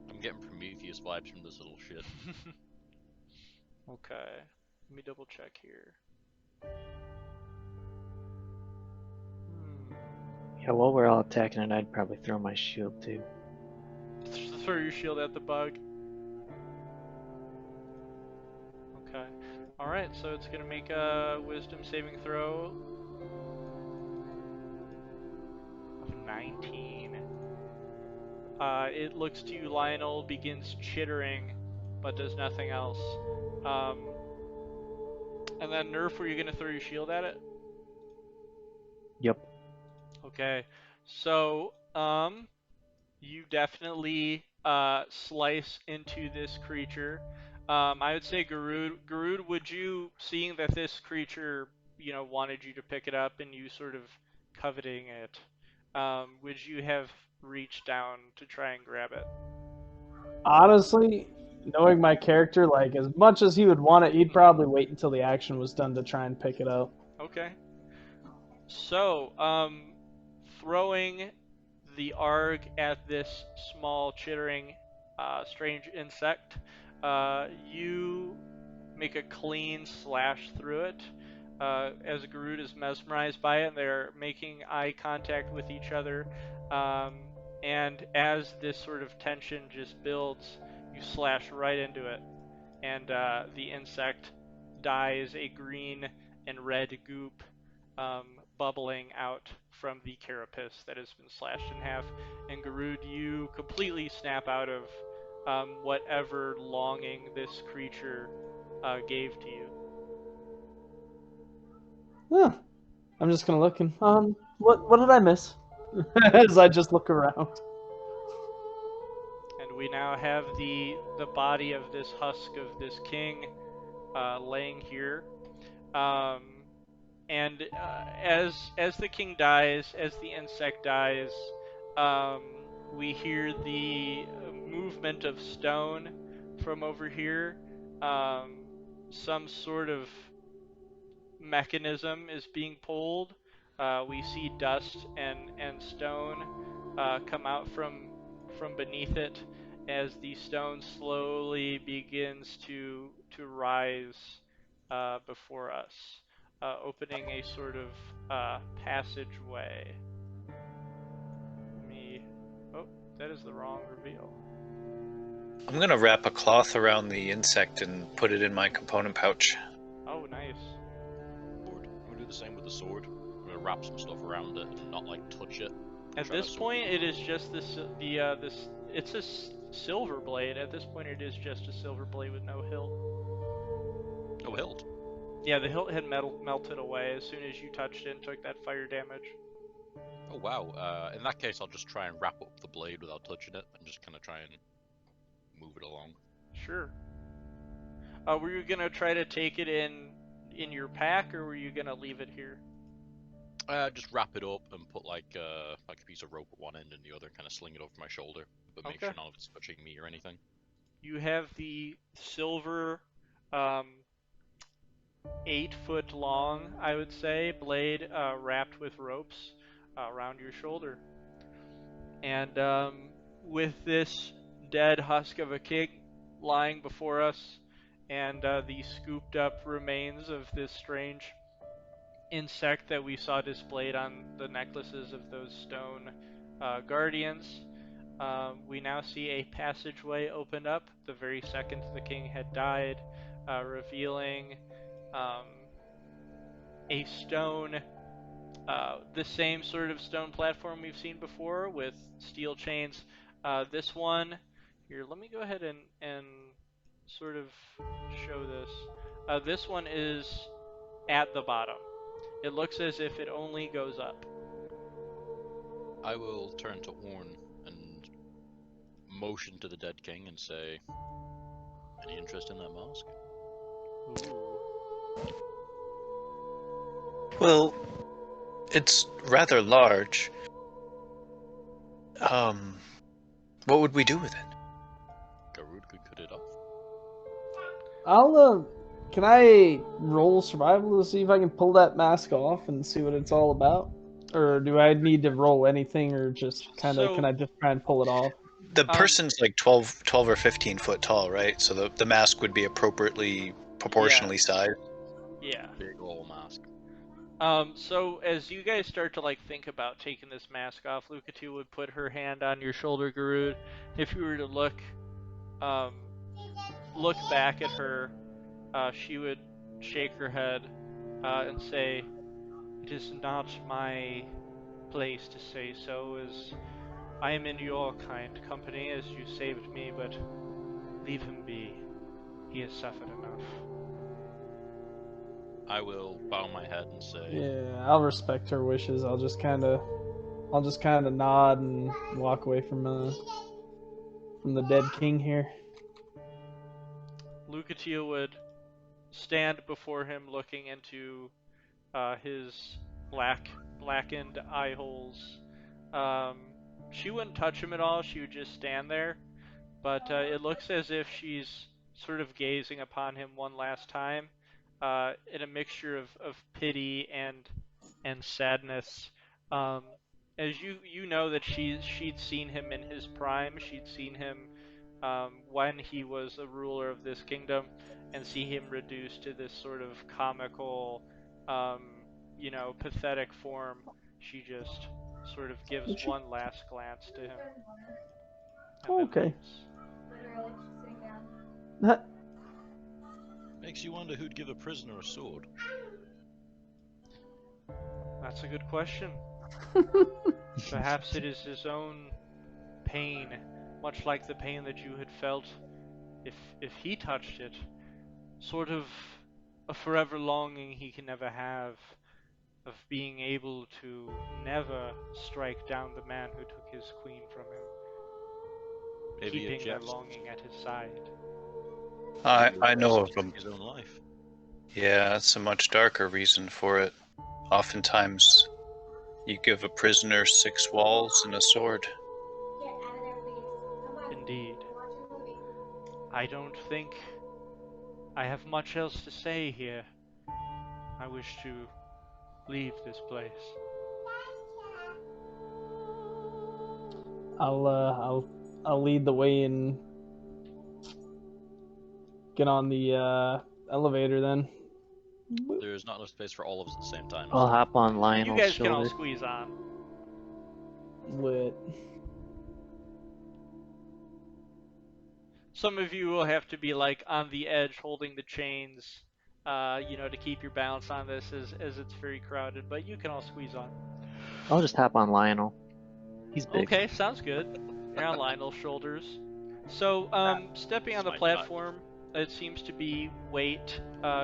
I'm getting Prometheus vibes from this little shit. Okay, let me double check here. Yeah, while we're all attacking it, I'd probably throw my shield too. Throw your shield at the bug. Okay. Alright, so it's gonna make a wisdom saving throw of 19. It looks to you, Lionel, begins chittering, but does nothing else. And then Nerf, were you gonna throw your shield at it? Yep. Okay. So, you definitely slice into this creature. I would say Garud, would you, seeing that this creature, wanted you to pick it up and you sort of coveting it, would you have reached down to try and grab it? Honestly, knowing my character, like as much as he would want it, he'd probably wait until the action was done to try and pick it up. Okay. So, throwing the arg at this small, chittering, strange insect, you make a clean slash through it. As Garud is mesmerized by it, they're making eye contact with each other. And as this sort of tension just builds, you slash right into it. And the insect dies a green and red goop, bubbling out from the carapace that has been slashed in half. And Garud, you completely snap out of whatever longing this creature gave to you. Huh. I'm just gonna look and what did I miss? As I just look around. And we now have the body of this husk of this king laying here. And as the king dies, as the insect dies, we hear the movement of stone from over here. Some sort of mechanism is being pulled. We see dust and stone come out from beneath it as the stone slowly begins to rise before us, opening a sort of passageway. Oh, that is the wrong reveal. I'm gonna wrap a cloth around the insect and put it in my component pouch. Oh, nice. I'm gonna do the same with the sword. I'm gonna wrap some stuff around it and not like touch it. At this point, it is just this. It's a silver blade. At this point, it is just a silver blade with no hilt. No hilt. Yeah, the hilt had melted away as soon as you touched it and took that fire damage. Oh wow. In that case, I'll just try and wrap up the blade without touching it and just kind of try and move it along. Sure. Were you gonna try to take it in your pack, or were you gonna leave it here? Just wrap it up and put like a piece of rope at one end and the other, and kind of sling it over my shoulder, but make Okay. sure none of it's touching me or anything. You have the silver, 8-foot long, I would say, blade wrapped with ropes around your shoulder. And with this dead husk of a king lying before us, and the scooped up remains of this strange insect that we saw displayed on the necklaces of those stone guardians, we now see a passageway open up the very second the king had died, revealing a stone, the same sort of stone platform we've seen before with steel chains. This one, here, let me go ahead and sort of show this. This one is at the bottom. It looks as if it only goes up. I will turn to Orn and motion to the dead king and say, "Any interest in that mask?" Ooh. Well, it's rather large. What would we do with it? Garud could cut it off. Can I roll survival to see if I can pull that mask off and see what it's all about? Or do I need to roll anything, or just kind of, can I just try and pull it off? The person's like 12 or 15 foot tall, right? So the mask would be appropriately, proportionally sized. Yeah. Big ol' mask. So as you guys start to think about taking this mask off, Lucatu would put her hand on your shoulder, Garud. If you were to look back at her, she would shake her head and say, "It is not my place to say so, as I am in your kind company, as you saved me, but leave him be. He has suffered enough." I will bow my head and say, Yeah, I'll respect her wishes. I'll just kind of nod and walk away from the dead king here. Lucatio would stand before him, looking into his blackened eye holes. She wouldn't touch him at all. She would just stand there. But it looks as if she's sort of gazing upon him one last time, in a mixture of pity and sadness. Um, as you know that she'd seen him in his prime. She'd seen him when he was a ruler of this kingdom, and see him reduced to this sort of comical, pathetic form. She just sort of gives one last glance to him, and then Okay. leaves. "Makes you wonder who'd give a prisoner a sword." That's a good question. Perhaps it is his own pain, much like the pain that you had felt if he touched it. Sort of a forever longing he can never have of being able to never strike down the man who took his queen from him, Maybe keeping a their jest. longing at his side. I know of them. His own life. Yeah, that's a much darker reason for it. Oftentimes, you give a prisoner 6 walls and a sword. Indeed. I don't think I have much else to say here. I wish to leave this place. I'll lead the way and get on the elevator then. There's not enough space for all of us at the same time. I'll is there? hop on You Lionel's guys can all shoulder. squeeze on. Lit. Some of you will have to be on the edge holding the chains, to keep your balance on this as it's very crowded, but you can all squeeze on. I'll just hop on Lionel. He's big. Okay, sounds good. You're on Lionel's shoulders. So, stepping on the Smite platform, it seems to be weight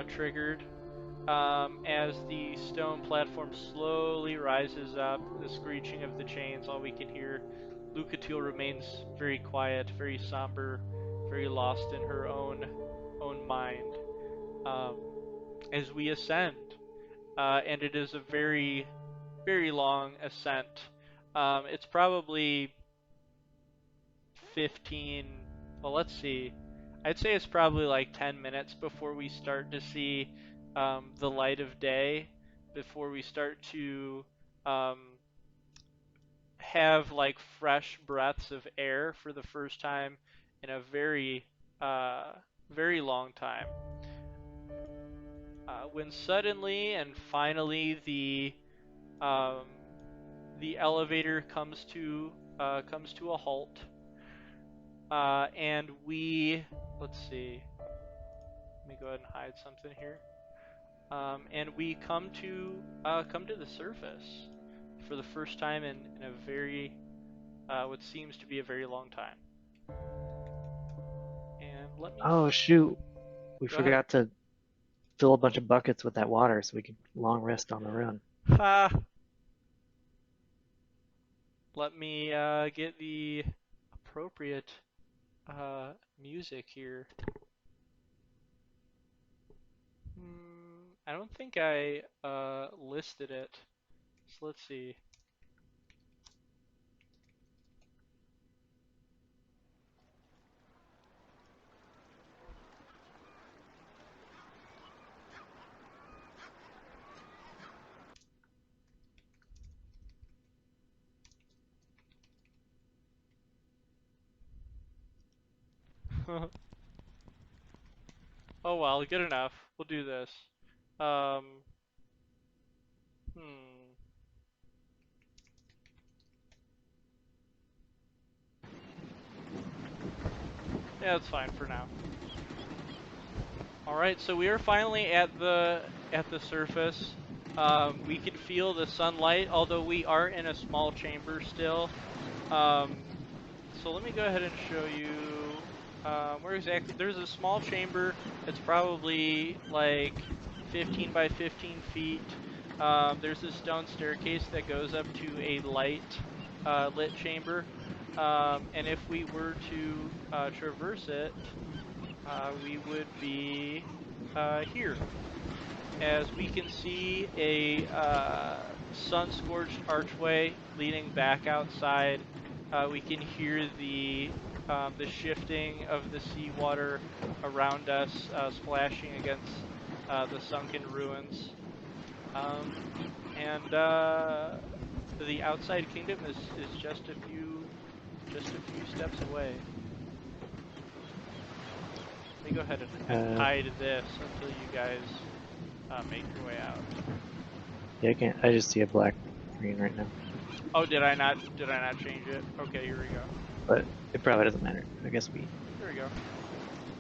triggered. As the stone platform slowly rises up, the screeching of the chains, all we can hear. Lucatile remains very quiet, very somber, very lost in her own mind. As we ascend, and it is a very very long ascent. It's probably 15. Well, let's see. I'd say it's probably like 10 minutes before we start to see the light of day, before we start to um, have like fresh breaths of air for the first time in a uh, very long time. When suddenly and finally um, the elevator comes to a halt, and let's see. Let me go ahead and hide something here. And we come to the surface for the first time in a very what seems to be a very long time. And let me Oh shoot, we go ahead. forgot to fill a bunch of buckets with that water so we can long rest on the run. Ha! Let me get the appropriate music here. I don't think I listed it. So let's see. Oh well, good enough. We'll do this. Um, hmm. Yeah, it's fine for now. All right, so we are finally at the surface. We can feel the sunlight, although we are in a small chamber still. So let me go ahead and show you where exactly. There's a small chamber. It's probably like 15 by 15 feet. There's a stone staircase that goes up to a lit chamber. And if we were to traverse it, we would be here. As we can see, a sun-scorched archway leading back outside. We can hear the shifting of the seawater around us, splashing against the sunken ruins. And the outside kingdom is just a few steps away. Let me go ahead and hide this until you guys make your way out. Yeah, I can't. I just see a black screen right now. Oh, did I not change it? Okay, here we go. But it probably doesn't matter. I guess Here we go.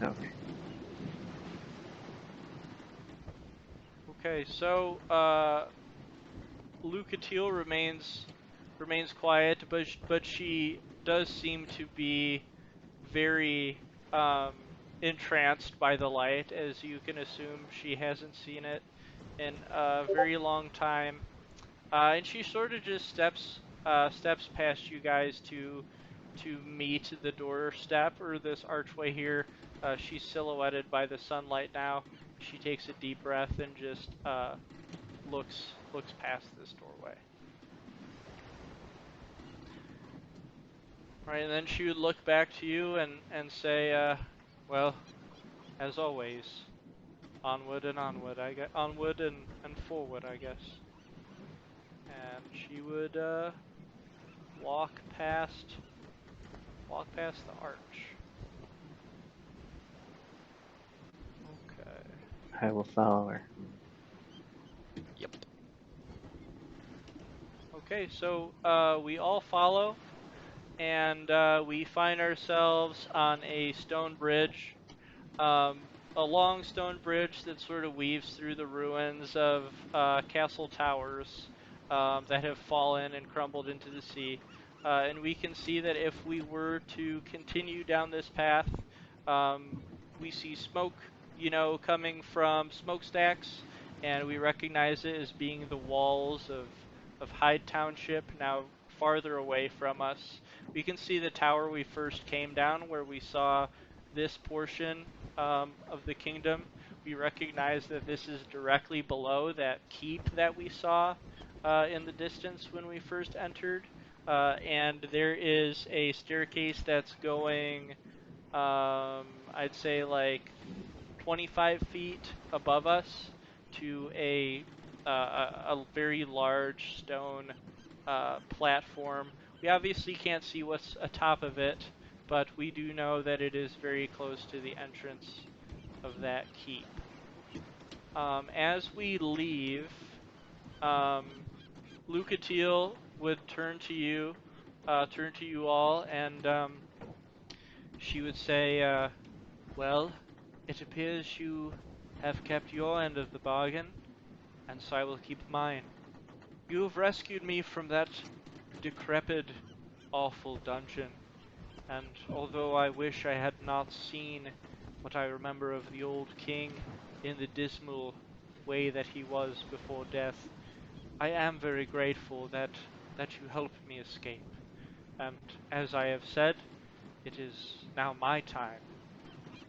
Okay. Okay, so Lucatiel remains quiet, but she does seem to be very entranced by the light, as you can assume she hasn't seen it in a very long time. And she sort of just steps past you guys to meet the doorstep or this archway here. She's silhouetted by the sunlight now. She takes a deep breath and just looks past this doorway. Right, and then she would look back to you and say, well, as always, onward and onward, onward and forward, I guess. And she would walk past the arch. Okay. I will follow her. Yep. Okay, so we all follow, and we find ourselves on a stone bridge, a long stone bridge that sort of weaves through the ruins of castle towers that have fallen and crumbled into the sea. And we can see that if we were to continue down this path, um, we see smoke, coming from smokestacks, and we recognize it as being the walls of Hyde Township, now farther away from us. We can see the tower we first came down, where we saw this portion of the kingdom. We recognize that this is directly below that keep that we saw in the distance when we first entered, and there is a staircase that's going, I'd say like 25 feet above us to a very large stone platform. We obviously can't see what's atop of it, but we do know that it is very close to the entrance of that keep. As we leave, um, Lucatiel would turn to you all, and she would say, well, it appears you have kept your end of the bargain, and so I will keep mine. You have rescued me from that decrepit, awful dungeon, and although I wish I had not seen what I remember of the old king in the dismal way that he was before death, I am very grateful that you helped me escape. And as I have said, it is now my time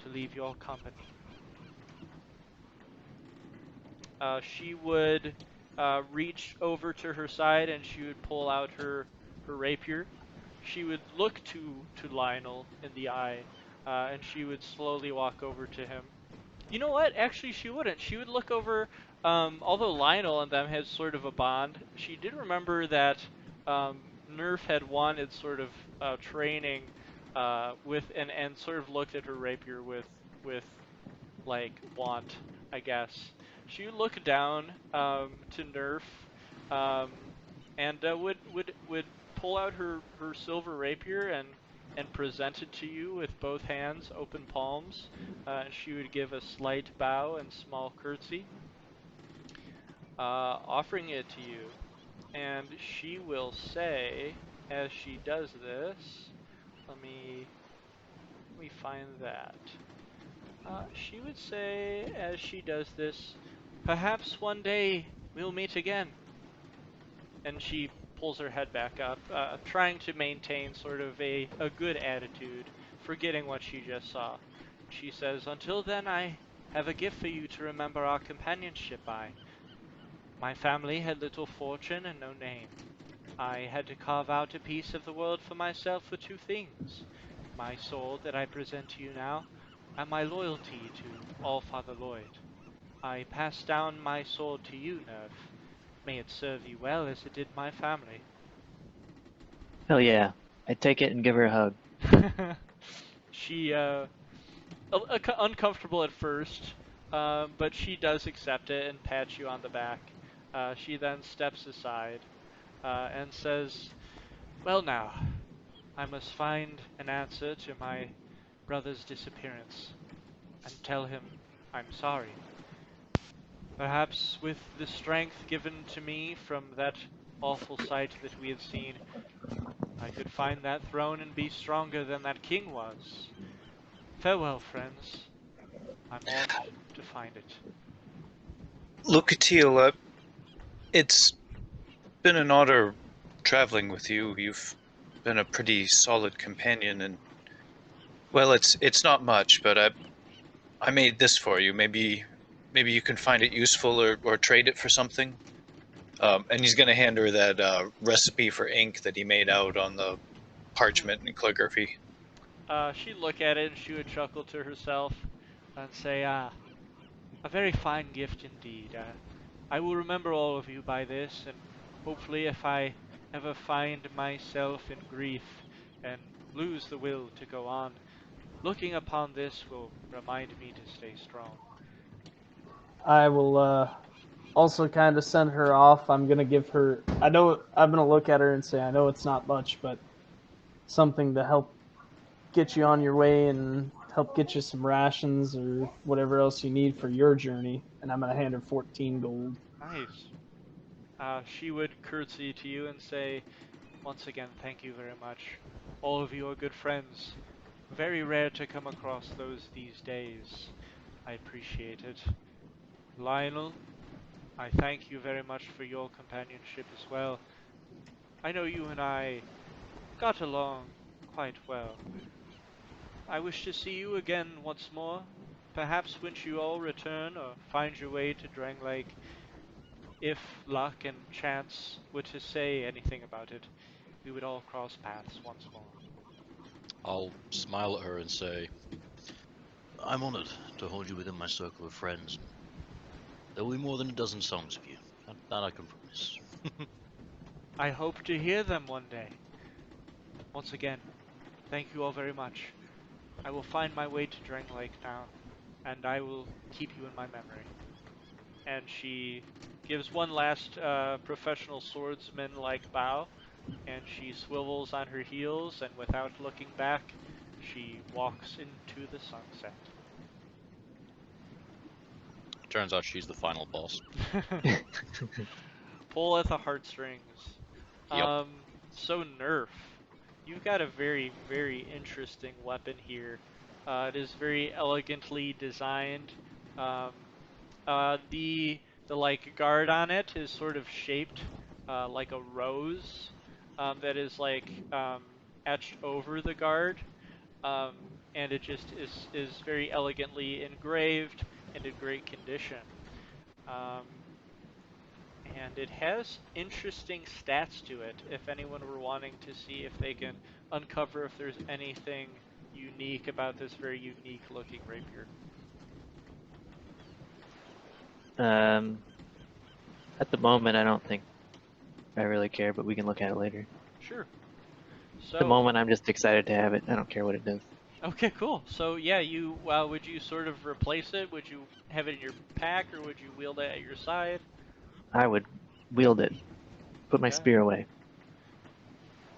to leave your company. She would reach over to her side and she would pull out her rapier. She would look to Lionel in the eye, and she would slowly walk over to him. You know what? Actually, she wouldn't. She would look over. Although Lionel and them had sort of a bond, she did remember that Nerf had wanted sort of training with and sort of looked at her rapier with like want, I guess. She would look down to Nerf, and would pull out her silver rapier and present it to you with both hands, open palms. And she would give a slight bow and small curtsy, offering it to you. And she will say, as she does this, let me find that. She would say, as she does this, perhaps one day we'll meet again. And she pulls her head back up, trying to maintain sort of a good attitude, forgetting what she just saw. She says, until then, I have a gift for you to remember our companionship by. My family had little fortune and no name. I had to carve out a piece of the world for myself for two things: my sword that I present to you now, and my loyalty to All-Father Lloyd. I pass down my sword to you, Nerf. May it serve you well as it did my family. Hell yeah. I take it and give her a hug. She, uncomfortable at first, but she does accept it and pats you on the back. She then steps aside and says, well now, I must find an answer to my brother's disappearance and tell him I'm sorry. Perhaps with the strength given to me from that awful sight that we had seen, I could find that throne and be stronger than that king was. Farewell, friends. I'm off to find it. Lucatiel, it's been an honor traveling with you. You've been a pretty solid companion, and well, it's not much, but I made this for you. Maybe you can find it useful or trade it for something. And he's gonna hand her that recipe for ink that he made out on the parchment and calligraphy. She'd look at it and she would chuckle to herself and say, a very fine gift indeed. I will remember all of you by this, and hopefully if I ever find myself in grief and lose the will to go on, looking upon this will remind me to stay strong. I will also kind of send her off. I'm gonna give her. I know I'm gonna look at her and say, I know it's not much, but something to help get you on your way and help get you some rations or whatever else you need for your journey. And I'm gonna hand her 14 gold. Nice. She would curtsy to you and say, once again, thank you very much. All of you are good friends. Very rare to come across those these days. I appreciate it. Lionel, I thank you very much for your companionship as well. I know you and I got along quite well. I wish to see you again once more. Perhaps when you all return or find your way to Drangleic, if luck and chance were to say anything about it, we would all cross paths once more. I'll smile at her and say, I'm honored to hold you within my circle of friends. There will be more than a dozen songs of you. That I can promise. I hope to hear them one day. Once again, thank you all very much. I will find my way to Drangleic now, and I will keep you in my memory. And she gives one last professional swordsman-like bow, and she swivels on her heels, and without looking back, she walks into the sunset. Turns out she's the final boss. Pull at the heartstrings. Yep. So Nerf, you've got a very, very interesting weapon here. It is very elegantly designed. Um, the like guard on it is sort of shaped like a rose that is like etched over the guard, um, and it just is very elegantly engraved and in great condition. Um, and it has interesting stats to it. If anyone were wanting to see if they can uncover if there's anything unique about this very unique looking rapier. At the moment, I don't think I really care, but we can look at it later. Sure. At the So, moment, I'm just excited to have it. I don't care what it does. okay, cool. So yeah, you would you sort of replace it? Would you have it in your pack, or would you wield it at your side? I would wield it, put my Okay. spear away,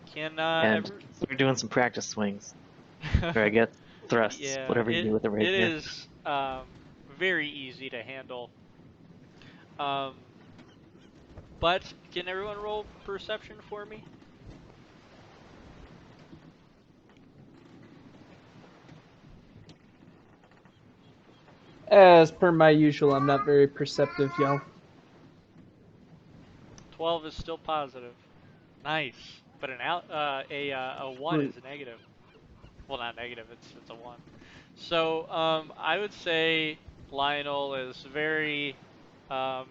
Can and we're doing some practice swings. Or I guess thrusts, yeah, whatever you do with the it rapier. is very easy to handle. But can everyone roll perception for me? As per my usual, I'm not very perceptive, y'all. 12 is still positive. Nice. But a 1 is a negative. Well, not negative, it's a 1. So, I would say Lionel is very, um,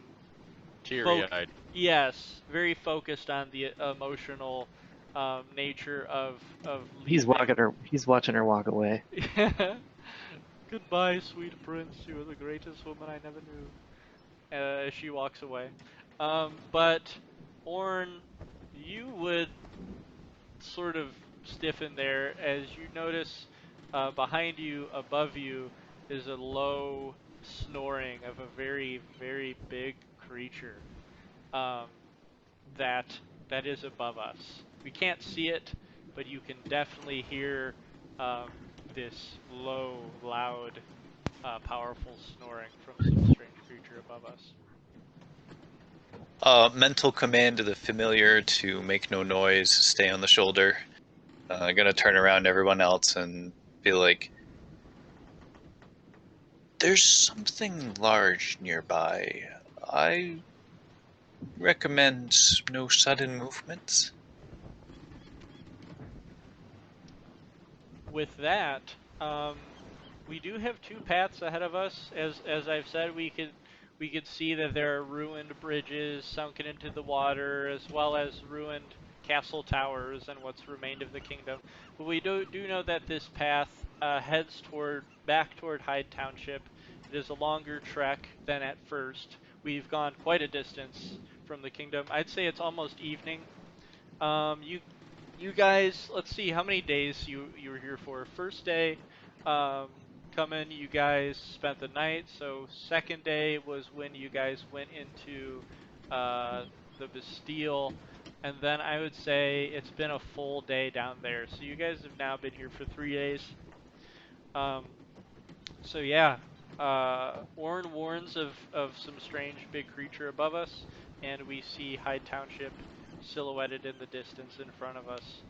Teary-eyed. yes, very focused on the emotional, nature of He's leaving. He's watching her walk away. Goodbye, sweet prince. You are the greatest woman I never knew. As she walks away. But Orn, you would sort of stiffen there as you notice behind you, above you, is a low snoring of a very, very big creature um, that that is above us. We can't see it, but you can definitely hear um, this low, loud, powerful snoring from some strange creature above us. Mental command to the familiar to make no noise, stay on the shoulder. Gonna turn around to everyone else and be like, there's something large nearby. I recommend no sudden movements. With that, we do have two paths ahead of us. As I've said, we could see that there are ruined bridges sunken into the water, as well as ruined castle towers and what's remained of the kingdom. But we do know that this path heads back toward Hyde Township. It is a longer trek than at first. We've gone quite a distance from the kingdom. I'd say it's almost evening. You guys, let's see how many days you were here for. First day, coming, you guys spent the night. So second day was when you guys went into uh, the Bastille, and then I would say it's been a full day down there. So you guys have now been here for 3 days. Um, so yeah, Orn warns of some strange big creature above us, and we see Hyde Township silhouetted in the distance in front of us.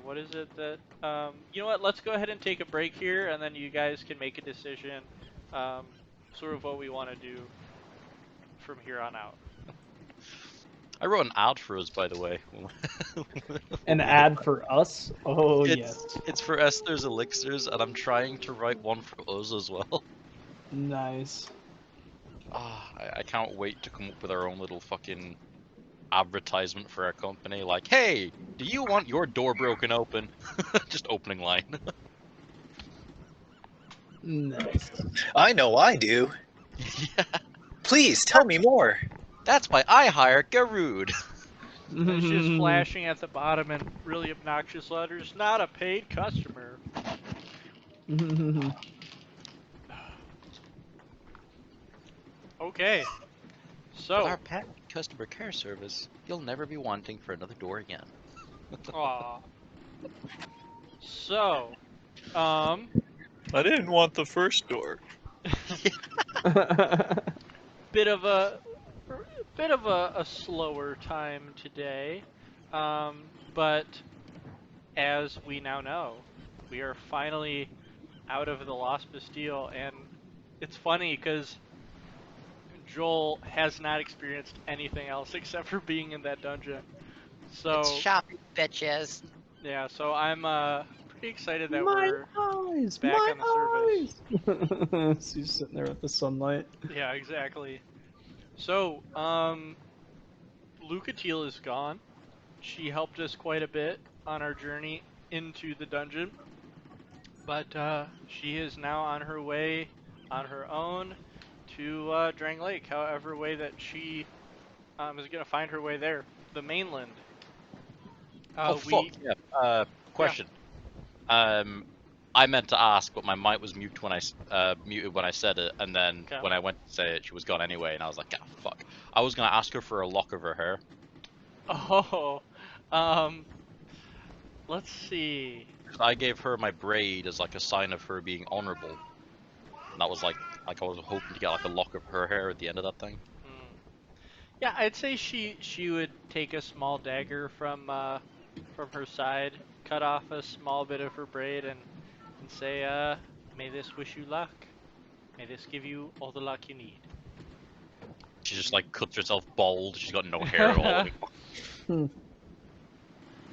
What is it that? You know what? Let's go ahead and take a break here, and then you guys can make a decision, um, sort of what we want to do from here on out. I wrote an ad for us, by the way. An ad for us? Oh, yes. It's for Esther's Elixirs, and I'm trying to write one for us as well. Nice. Ah, I can't wait to come up with our own little fucking advertisement for our company. Like, hey, do you want your door broken open? Just opening line. Nice. I know I do. Yeah, Please tell me more. that's why I hire Garude. And it's just flashing at the bottom in really obnoxious letters. Not a paid customer. Okay. With So, our pet customer care service, you'll never be wanting for another door again. aw. So, um, I didn't want the first door. bit of a bit of a slower time today, but as we now know, we are finally out of the Lost Bastille, and it's funny because Joel has not experienced anything else except for being in that dungeon. It's So shopping, bitches. yeah, so I'm pretty excited that My we're eyes, back my on the surface. eyes. So you're sitting there with the sunlight. Yeah, exactly. So, Lucatiel is gone. She helped us quite a bit on our journey into the dungeon, but she is now on her way on her own to Drangleic, however way that she is going to find her way there, the mainland. Oh fuck We yeah. Yeah. Question. I meant to ask, but my mic was muted when muted when I said it, and then Okay. when I went to say it, she was gone anyway, and I was like, ah, fuck. I was gonna ask her for a lock of her hair. Oh, um, let's see. 'Cause I gave her my braid as like a sign of her being honorable, and that was like I was hoping to get like a lock of her hair at the end of that thing. Hmm. Yeah, I'd say she would take a small dagger from her side, cut off a small bit of her braid, and say, may this wish you luck. May this give you all the luck you need. She just like cuts herself bald. She's got no hair at all anymore.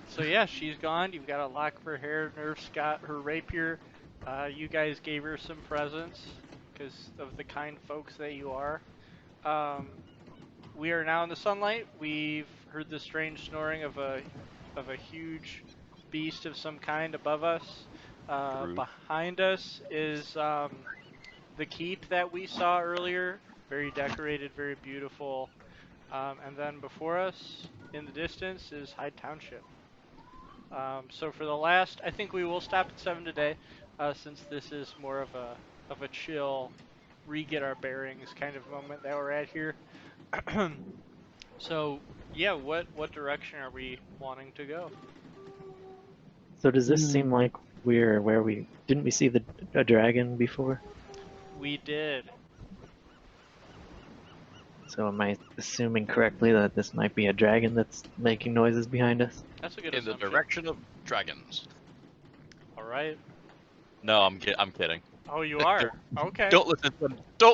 So yeah, she's gone. You've got a lock of her hair. Nerf's got her rapier. You guys gave her some presents because of the kind folks that you are. We are now in the sunlight. We've heard the strange snoring of a huge beast of some kind above us. Rude. Behind us is the keep that we saw earlier. Very decorated, very beautiful. And then before us, in the distance, is Hyde Township. So for the last, I think we will stop at 7 today, since this is more of a chill, re-get our bearings kind of moment that we're at here. So yeah, what direction are we wanting to go? So does this seem like we're where we didn't we see a dragon before? We did. So am I assuming correctly that this might be a dragon that's making noises behind us? That's a good In the assumption. direction of dragons. All right. No, I'm kidding. Oh, you are. Okay. Don't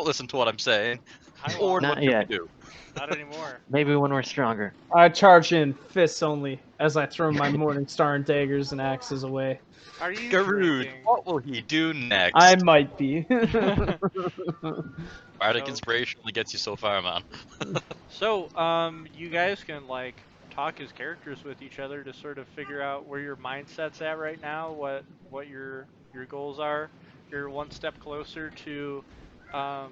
listen to what I'm saying, I or won't. Not what should we yet. do? Not anymore. Maybe when we're stronger. I charge in fists only as I throw my morning star and daggers and axes away. Are you Garude, drinking? what will he do next? I might be. Bardic So- inspiration only gets you so far, man. So, you guys can like talk as characters with each other to sort of figure out where your mindset's at right now, what your goals are. You're one step closer to um,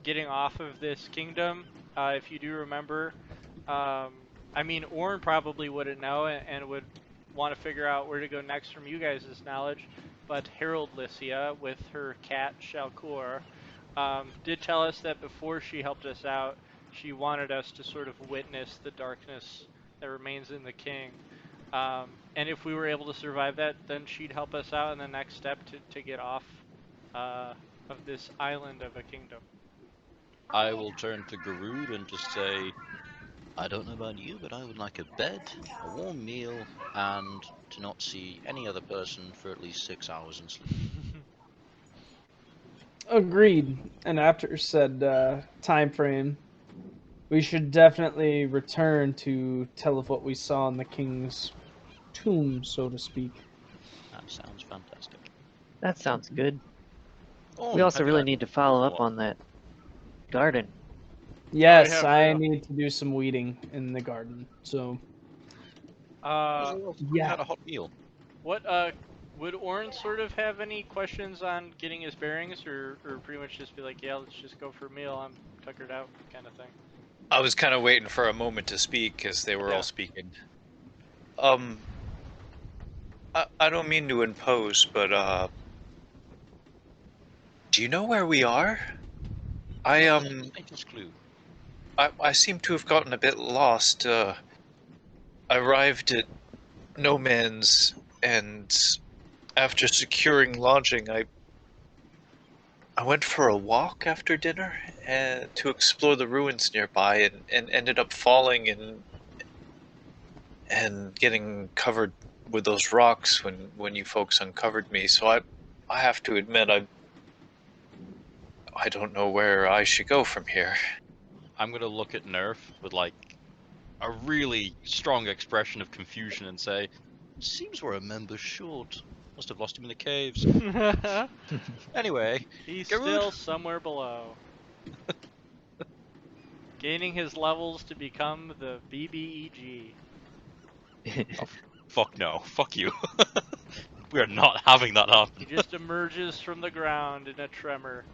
getting off of this kingdom. If you do remember, I mean, Orn probably wouldn't know and would want to figure out where to go next from you guys' knowledge. But Harold Lycia, with her cat Shalkur, did tell us that before she helped us out, she wanted us to sort of witness the darkness that remains in the king. And if we were able to survive that, then she'd help us out in the next step to get off of this island of a kingdom. I will turn to Garude and just say, I don't know about you, but I would like a bed, a warm meal, and to not see any other person for at least 6 hours in sleep. Agreed. And after said time frame, we should definitely return to tell of what we saw in the king's tomb, so to speak. That sounds fantastic. That sounds good. Oh, We also have you really had- need to follow up What? on that garden. Yes, have I to- need to do some weeding in the garden. So We had a hot meal. What would Orin sort of have any questions on getting his bearings, or pretty much just be like, yeah, let's just go for a meal. I'm tuckered out, kind of thing. I was kind of waiting for a moment to speak because they were Yeah. all speaking. I don't mean to impose, but do you know where we are? Slightest clue. I seem to have gotten a bit lost. I arrived at No Man's, and after securing lodging, I went for a walk after dinner to explore the ruins nearby, and ended up falling and getting covered with those rocks when you folks uncovered me. So I have to admit I don't know where I should go from here. I'm gonna look at Nerf with like a really strong expression of confusion and say, "Seems we're a member short. Must have lost him in the caves." Anyway, He's Garud? still somewhere below. Gaining his levels to become the BBEG. Fuck no. Fuck you. We are not having that happen. He just emerges from the ground in a tremor.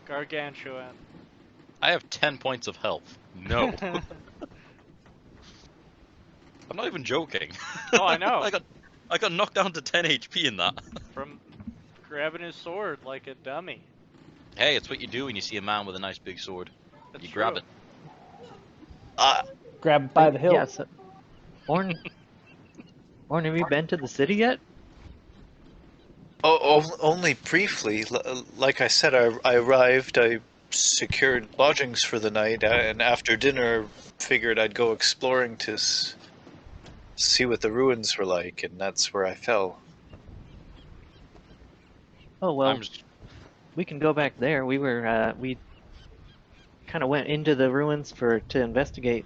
Gargantuan. I have 10 points of health. No. I'm not even joking. Oh, I know. I got knocked down to 10 HP in that. From grabbing his sword like a dummy. Hey, it's what you do when you see a man with a nice big sword. That's You true. grab it. grab it by the hilt. Yeah, so, Orn, have you been to the city yet? Only briefly. Like I said, I arrived, I secured lodgings for the night, and after dinner, figured I'd go exploring to see what the ruins were like, and that's where I fell. Oh well, I'm just, we can go back there. We kind of went into the ruins to investigate,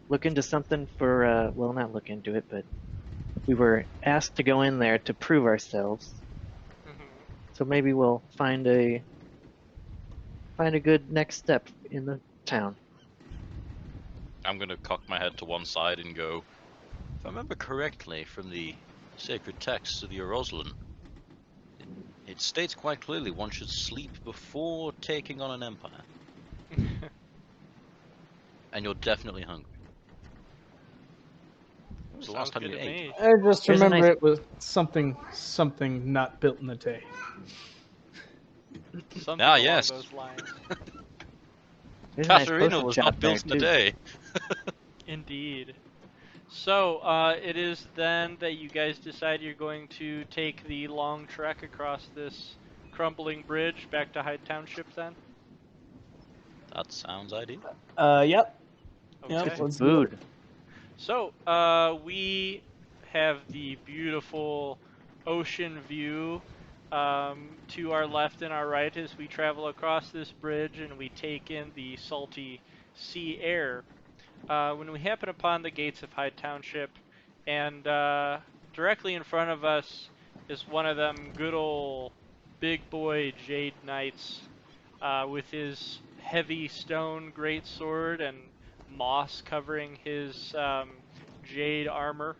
look into something for, well, not look into it, but we were asked to go in there to prove ourselves. So maybe we'll find a good next step in the town. I'm gonna cock my head to one side and go, if I remember correctly from the sacred texts of the Orozlan, it states quite clearly one should sleep before taking on an empire. And you're definitely hungry. When was the last time you ate? I just There's a remember nice- it was something not built in the day. Something Ah, along yes. those lines. There's a nice Caterina potion was shop not built in there, a too. day. Indeed. So, it is then that you guys decide you're going to take the long trek across this crumbling bridge back to Hyde Township then? That sounds ideal. Yep. Okay. Yep, let's do Food. it. So, we have the beautiful ocean view to our left and our right as we travel across this bridge and we take in the salty sea air. When we happen upon the gates of Hyde Township, and directly in front of us is one of them good old big boy Jade Knights with his heavy stone greatsword and moss covering his jade armor,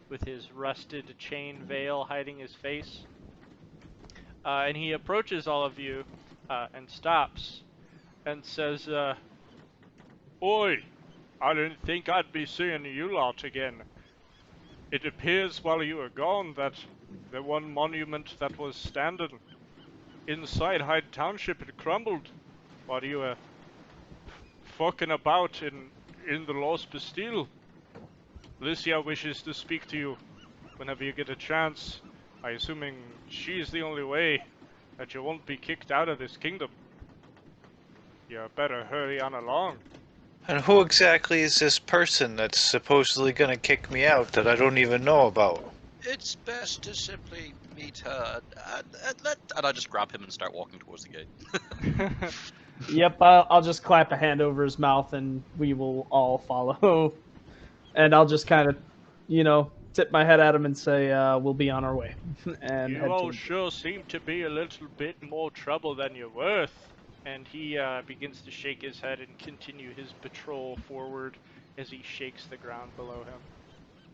with his rusted chain veil hiding his face. And he approaches all of you and stops and says, Oi! I didn't think I'd be seeing you lot again. It appears while you were gone that the one monument that was standing inside Hyde Township had crumbled while you were fucking about in the Lost Bastille. Lycia wishes to speak to you whenever you get a chance. I assuming she's the only way that you won't be kicked out of this kingdom. You better hurry on along. And who exactly is this person that's supposedly gonna kick me out that I don't even know about? It's best to simply meet her and I just grab him and start walking towards the gate. Yep, I'll just clap a hand over his mouth and we will all follow. And I'll just kind of, tip my head at him and say, we'll be on our way. And You head all towards- sure seem to be a little bit more trouble than you're worth. and he begins to shake his head and continue his patrol forward as he shakes the ground below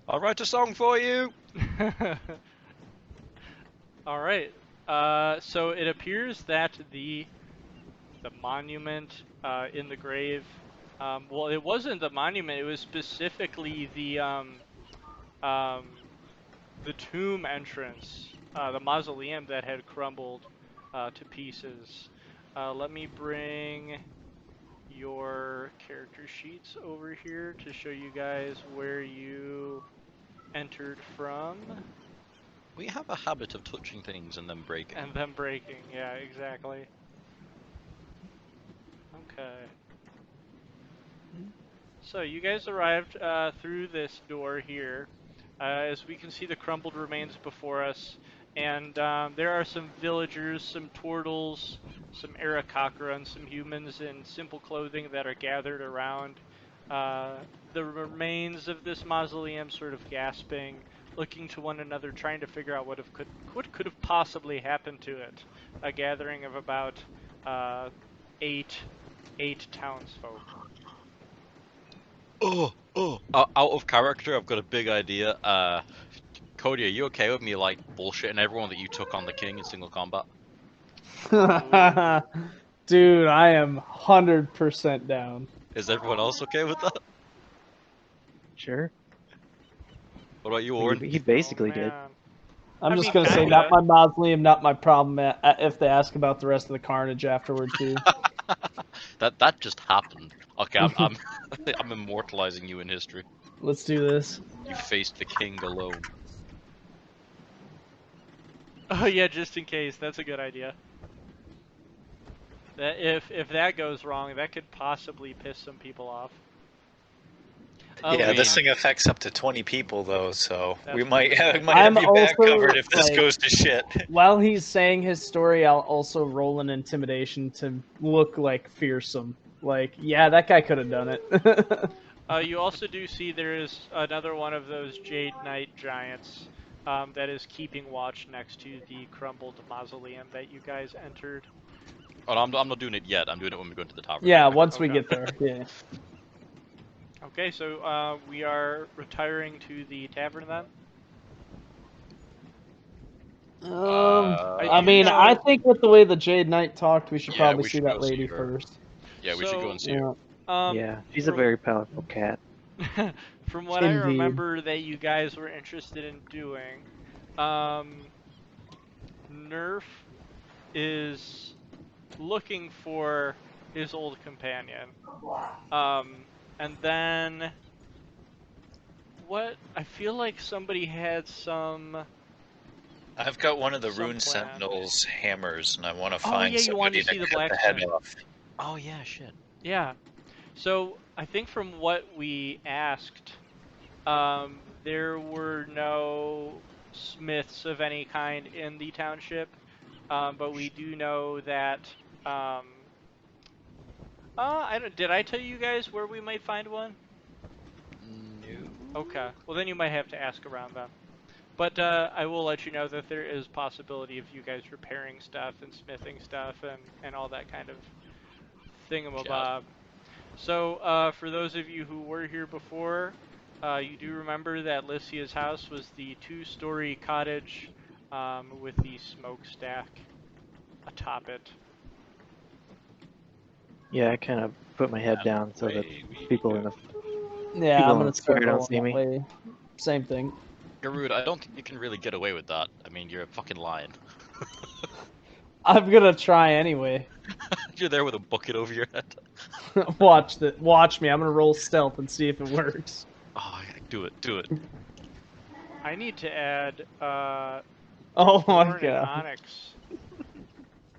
I'll write a song for you. him. All right. So it appears that the monument in the grave. Well, it wasn't the monument. It was specifically um, the tomb entrance, the mausoleum that had crumbled to pieces. Let me bring your character sheets over here to show you guys where you entered from We have a habit of touching things and then breaking and them. then breaking. Yeah, exactly. Okay. So you guys arrived through this door here. As we can see the crumbled remains before us, and there are some villagers, some turtles, some Arakakra, and some humans in simple clothing that are gathered around the remains of this mausoleum, sort of gasping, looking to one another, trying to figure out what could have possibly happened to it. A gathering of about uh, eight townsfolk. Out of character, I've got a big idea. Cody, are you okay with me like bullshitting everyone that you took on the king in single combat? Dude, I am 100% down. Is everyone else okay with that? Sure. What about you, He, Orin? he basically did. Man. I'm I just mean, gonna say, kinda. not my mausoleum, not my problem. If they ask about the rest of the carnage afterward too. That just happened. Okay, I'm I'm immortalizing you in history. Let's do this. You faced the king alone. Oh yeah, just in case. That's a good idea. That if that goes wrong, that could possibly piss some people off. Yeah, this mean- thing affects up to 20 people though, so That's we might pretty might I'm have you back also, covered if this like- goes to shit. While he's saying his story, I'll also roll an intimidation to look like fearsome. Like, yeah, that guy could have done it. You also do see there is another one of those Jade Knight giants that is keeping watch next to the crumbled mausoleum that you guys entered. Oh, no, I'm not doing it yet. I'm doing it when we go into the tavern. Yeah, once we Okay. get there. Yeah. Okay, so we are retiring to the tavern then. I do mean, know- I think with the way the Jade Knight talked, we should Yeah, probably we see should that go see lady her. first. Yeah, we should go and see her. Yeah. Yeah, she's a from- very powerful cat. From what I Indeed. remember that you guys were interested in doing, Nerf is looking for his old companion. And then what? I feel like somebody had some. I've got one of the Some Rune plan. Sentinel's hammers, and I want to Oh, find yeah, you wanted somebody to see to the cut the head blacksmith. off. Oh yeah, shit. Yeah. So I think from what we asked, there were no smiths of any kind in the township, but we do know that. Did I tell you guys where we might find one? No. Okay. Well, then you might have to ask around then. But I will let you know that there is possibility of you guys repairing stuff and smithing stuff and all that kind of thingamabob. So for those of you who were here before, you do remember that Lycia's house was the 2-story cottage with the smokestack atop it. Yeah, I kind of put my head down so that Away we people go. in the Yeah, People I'm in gonna the square start don't rolling see that me. way. Same thing. Garud, I don't think you can really get away with that. I mean, you're a fucking lion. I'm gonna try anyway. You're there with a bucket over your head. Watch me. I'm gonna roll stealth and see if it works. Oh, do it, do it. I need to add Oh my Thorn and god. Onyx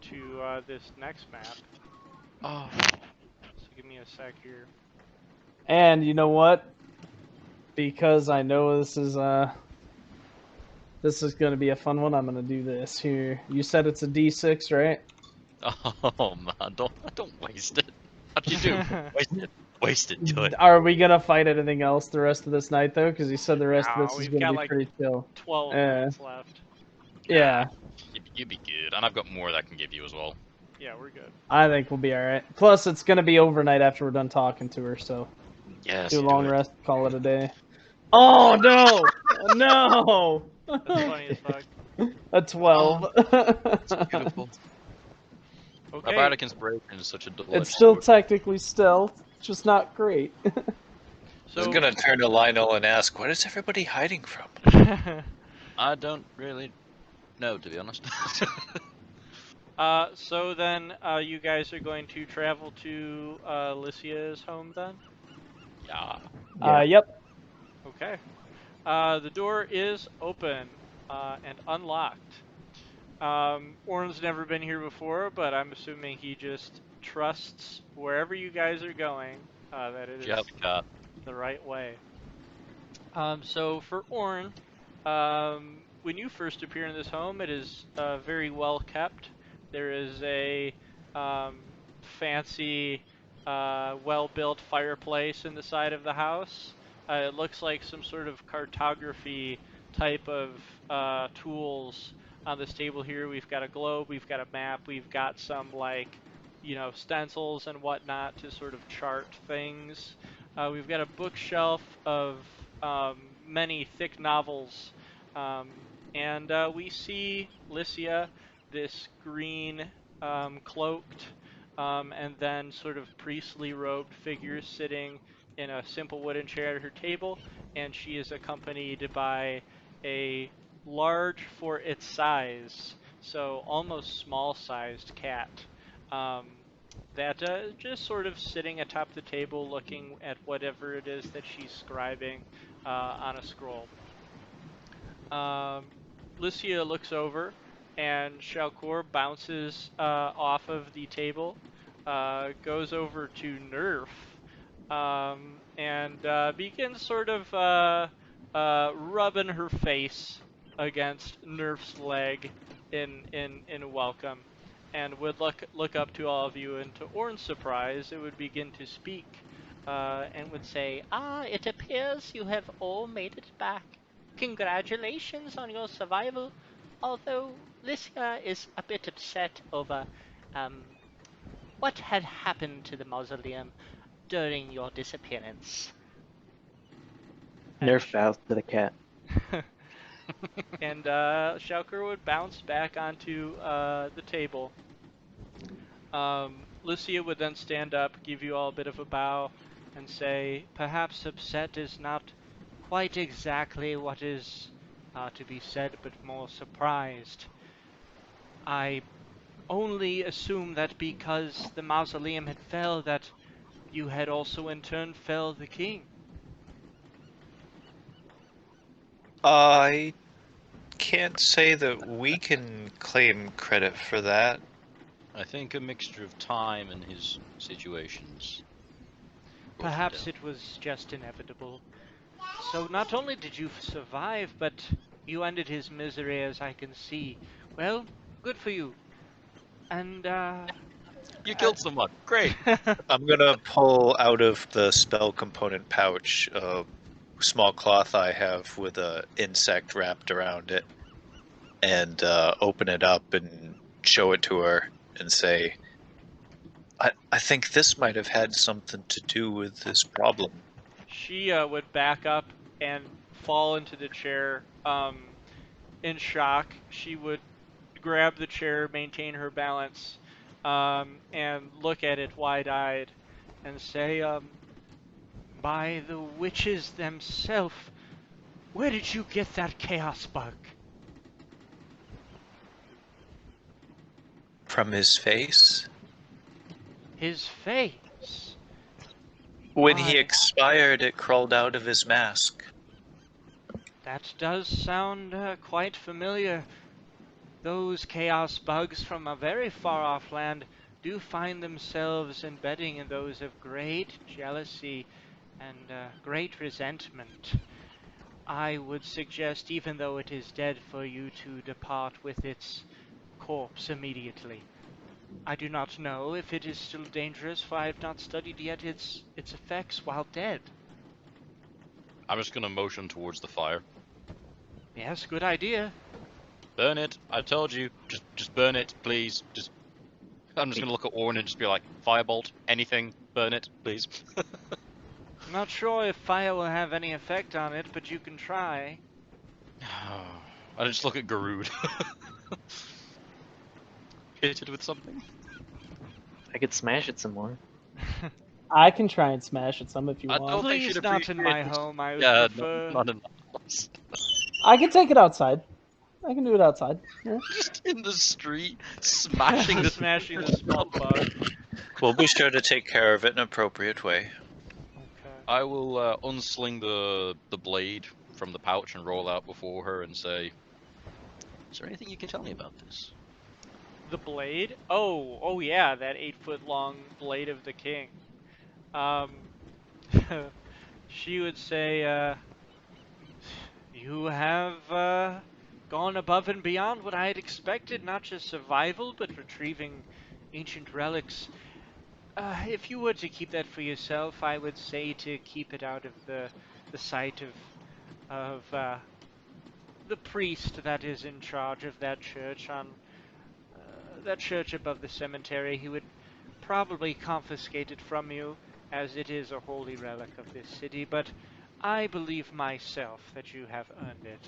to this next map. Oh, So give me a sec here. And you know what? Because I know this is gonna be a fun one, I'm gonna do this here. You said it's a D6, right? oh man, don't waste it. Actually, do waste it. Do it. Are we gonna fight anything else the rest of this night though? Because you said the rest No, of this is we've gonna got be like pretty chill. 12 minutes left. Yeah. You'd be good, and I've got more that I can give you as well. Yeah, we're good. I think we'll be alright. Plus, it's gonna be overnight after we're done talking to her, so Yes, do a do long it. rest, call it a day. Oh no! No! That's funny as fuck. A 12. It's beautiful. My Okay, bardic inspiration is such a It's double-edged still sword. technically stealth, just not great. I was so gonna turn to Lionel and ask, what is everybody hiding from? I don't really know, to be honest. so then you guys are going to travel to Lycia's home then? Yeah. Yeah. Yep. Okay. The door is open and unlocked. Orn's never been here before, but I'm assuming he just trusts wherever you guys are going that it Do you have is a cat? the right way. So for Orn, when you first appear in this home, it is very well kept. There is a fancy, well-built fireplace in the side of the house. It looks like some sort of cartography type of tools on this table here. We've got a globe, we've got a map, we've got some like, stencils and whatnot to sort of chart things. We've got a bookshelf of many thick novels, um, and we see Lycia, this green cloaked and then sort of priestly robed figure sitting in a simple wooden chair at her table, and she is accompanied by a large for its size, so almost small-sized cat. Um, that just sort of sitting atop the table looking at whatever it is that she's scribing on a scroll. Um, Lycia looks over and Shalcor bounces off of the table, goes over to Nerf, and begins sort of rubbing her face against Nerf's leg in welcome, and would look up to all of you, and to Orn's surprise, it would begin to speak, and would say, "Ah, it appears you have all made it back. Congratulations on your survival, although Lycia is a bit upset over um, what had happened to the mausoleum during your disappearance." And Nerf bows to the cat. and Shulker would bounce back onto the table. Lucia would then stand up, give you all a bit of a bow, and say, "Perhaps upset is not quite exactly what is to be said, but more surprised. I only assume that because the mausoleum had fell, that you had also in turn fell the king." I can't say that we can claim credit for that. I think a mixture of time and his situations. brought him Perhaps down. it was just inevitable. So not only did you survive, but you ended his misery, as I can see. Well, good for you. And, You killed someone. Great. I'm gonna pull out of the spell component pouch a small cloth I have with a insect wrapped around it, and open it up and show it to her and say, I think this might have had something to do with this problem. she would back up and fall into the chair in shock. She would grab the chair, maintain her balance, and look at it wide-eyed and say, "By the witches themselves, where did you get that chaos bug?" From his face? His face. When he My, expired, it crawled out of his mask. that does sound quite familiar. Those chaos bugs from a very far off land do find themselves embedding in those of great jealousy and great resentment. I would suggest, even though it is dead, for you to depart with its corpse immediately. I do not know if it is still dangerous, for I have not studied yet its effects while dead. I'm just gonna motion towards the fire. Yes, good idea. Burn it. I told you. Just burn it, please. Just. I'm just gonna look at Orn and just be like, firebolt, anything, burn it, please. I'm not sure if fire will have any effect on it, but you can try. I just look at Garud. Hit it with something. I could smash it some more. I can try and smash it some if you I want. don't think Please she'd not in my appreciate this. home, I would Yeah, prefer. not in my house. I can take it outside. I can do it outside. Yeah. Just in the street, smashing the Smashing the small bug. We'll be sure to take care of it in an appropriate way. Okay. I will unsling the blade from the pouch and roll out before her and say, "Is there anything you can tell me about this?" The blade? Oh yeah, that 8-foot long blade of the king. Um, she would say, you have gone above and beyond what I had expected, not just survival, but retrieving ancient relics. If you were to keep that for yourself, I would say to keep it out of the sight of the priest that is in charge of that church on that church above the cemetery. He would probably confiscate it from you, as it is a holy relic of this city, but I believe myself that you have earned it,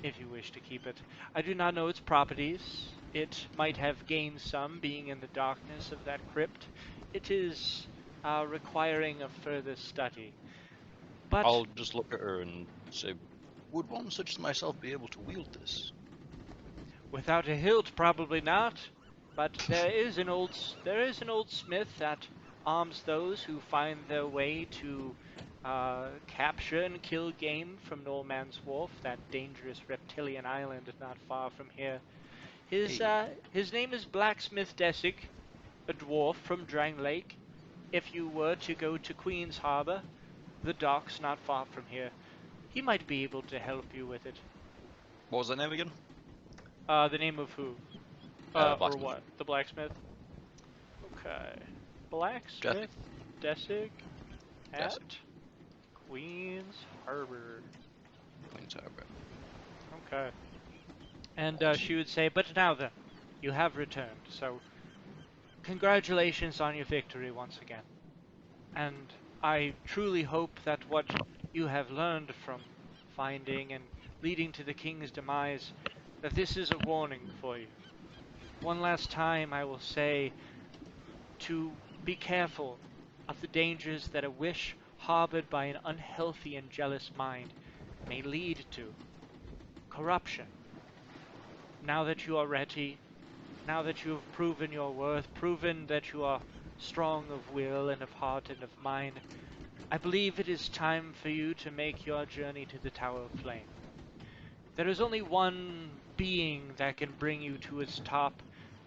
if you wish to keep it. I do not know its properties. It might have gained some, being in the darkness of that crypt. It is requiring of further study. But I'll just look at her and say, "Would one such as myself be able to wield this?" without a hilt, probably not. But there is an old smith that arms those who find their way to capture and kill game from No Man's Wharf, that dangerous reptilian island not far from here. Hey. His name is Blacksmith Desic, a dwarf from Drangleic. If you were to go to Queen's Harbor, the docks not far from here, he might be able to help you with it. What was that name again? The name of who? Or Blacksmith. what? The blacksmith? Okay. Jesse. Blacksmith Desic at Jesse. Queen's Harbor. Queen's Harbor. Okay. And Awesome. she would say, but now then, you have returned, so congratulations on your victory once again. And I truly hope that what you have learned from finding and leading to the king's demise, that this is a warning for you. One last time I will say to be careful of the dangers that a wish harbored by an unhealthy and jealous mind may lead to. Corruption. Now that you are ready, now that you have proven your worth, proven that you are strong of will and of heart and of mind, I believe it is time for you to make your journey to the Tower of Flame. There is only one being that can bring you to its top,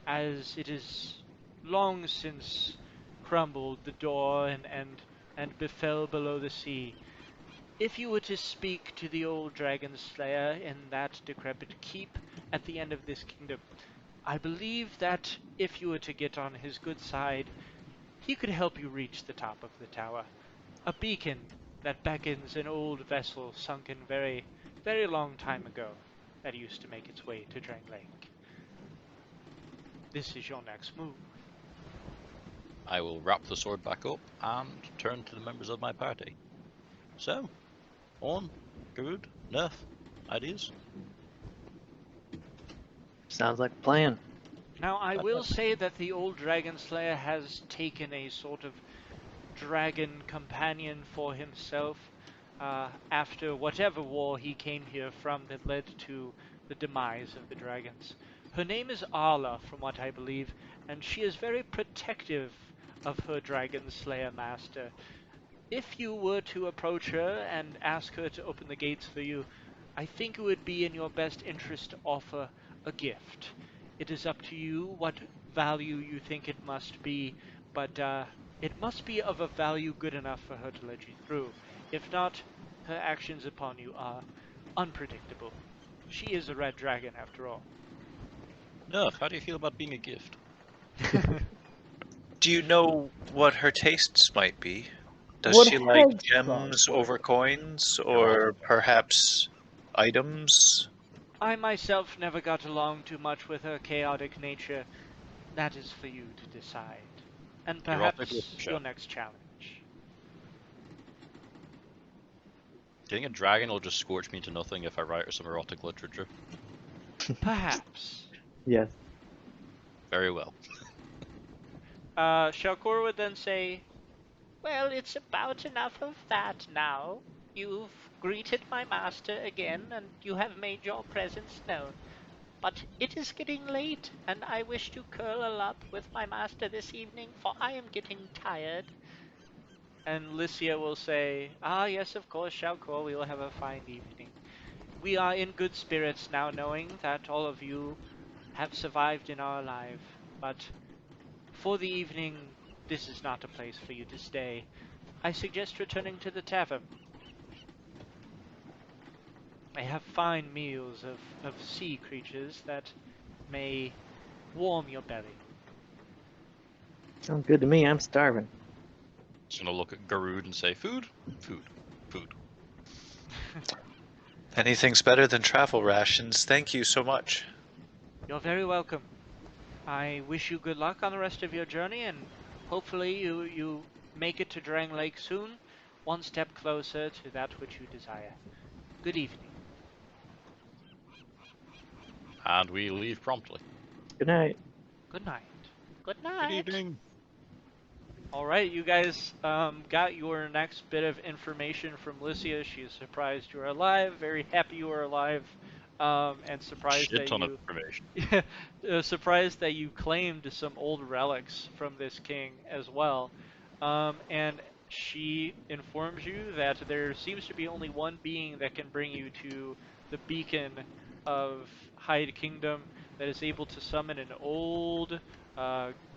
as it is long since crumbled the door and befell below the sea. If you were to speak to the old dragon slayer in that decrepit keep at the end of this kingdom, I believe that if you were to get on his good side, he could help you reach the top of the tower. A beacon that beckons an old vessel sunken very, very long time ago that used to make its way to Drangleic. This is your next move. I will wrap the sword back up and turn to the members of my party. So, Orn, Garud, Nerf, ideas? Sounds like a plan. Now, I will say that the old dragon slayer has taken a sort of dragon companion for himself after whatever war he came here from that led to the demise of the dragons. Her name is Arla, from what I believe, and she is very protective of her dragon slayer master. If you were to approach her and ask her to open the gates for you, I think it would be in your best interest to offer a gift. It is up to you what value you think it must be, but it must be of a value good enough for her to let you through. If not, her actions upon you are unpredictable. She is a red dragon, after all. Nerf, how do you feel about being a gift? Do you know what her tastes might be? Does What she like has gems gone over coins, or perhaps items? I myself never got along too much with her chaotic nature. that is for you to decide. And You're off the cliff, perhaps Michelle. your next challenge. Getting a dragon will just scorch me into nothing if I write her some erotic literature. Perhaps. Yes. Very well. Shalkor would then say, well, it's about enough of that now. You've greeted my master again, and you have made your presence known. But it is getting late, and I wish to curl up with my master this evening, for I am getting tired. And Lycia will say, ah, yes, of course, Shalkor, we will have a fine evening. We are in good spirits now, knowing that all of you have survived in our life. But for the evening, this is not a place for you to stay. I suggest returning to the tavern. I have fine meals of sea creatures that may warm your belly. Sounds good to me. I'm starving. Just gonna look at Garud and say, food, food, food. Anything's better than travel rations. Thank you so much. You're very welcome. I wish you good luck on the rest of your journey, and hopefully you make it to Drangleic soon, one step closer to that which you desire. Good evening. And we leave promptly. Good night. Good night. Good Good night. evening. All right, you guys got your next bit of information from Lycia. She is surprised you are alive, very happy you are alive, and surprised Shit that ton of you information. surprised that you claimed some old relics from this king as well. And she informs you that there seems to be only one being that can bring you to the beacon of Hyde Kingdom that is able to summon an old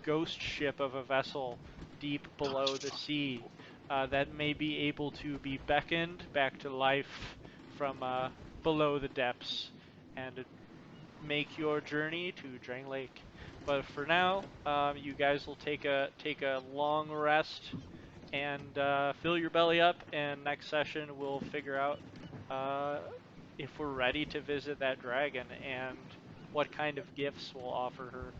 ghost ship of a vessel deep below the sea that may be able to be beckoned back to life from below the depths and make your journey to Drangleic. But for now, you guys will take a long rest and fill your belly up. And next session, we'll figure out uh, if we're ready to visit that dragon and what kind of gifts we'll offer her.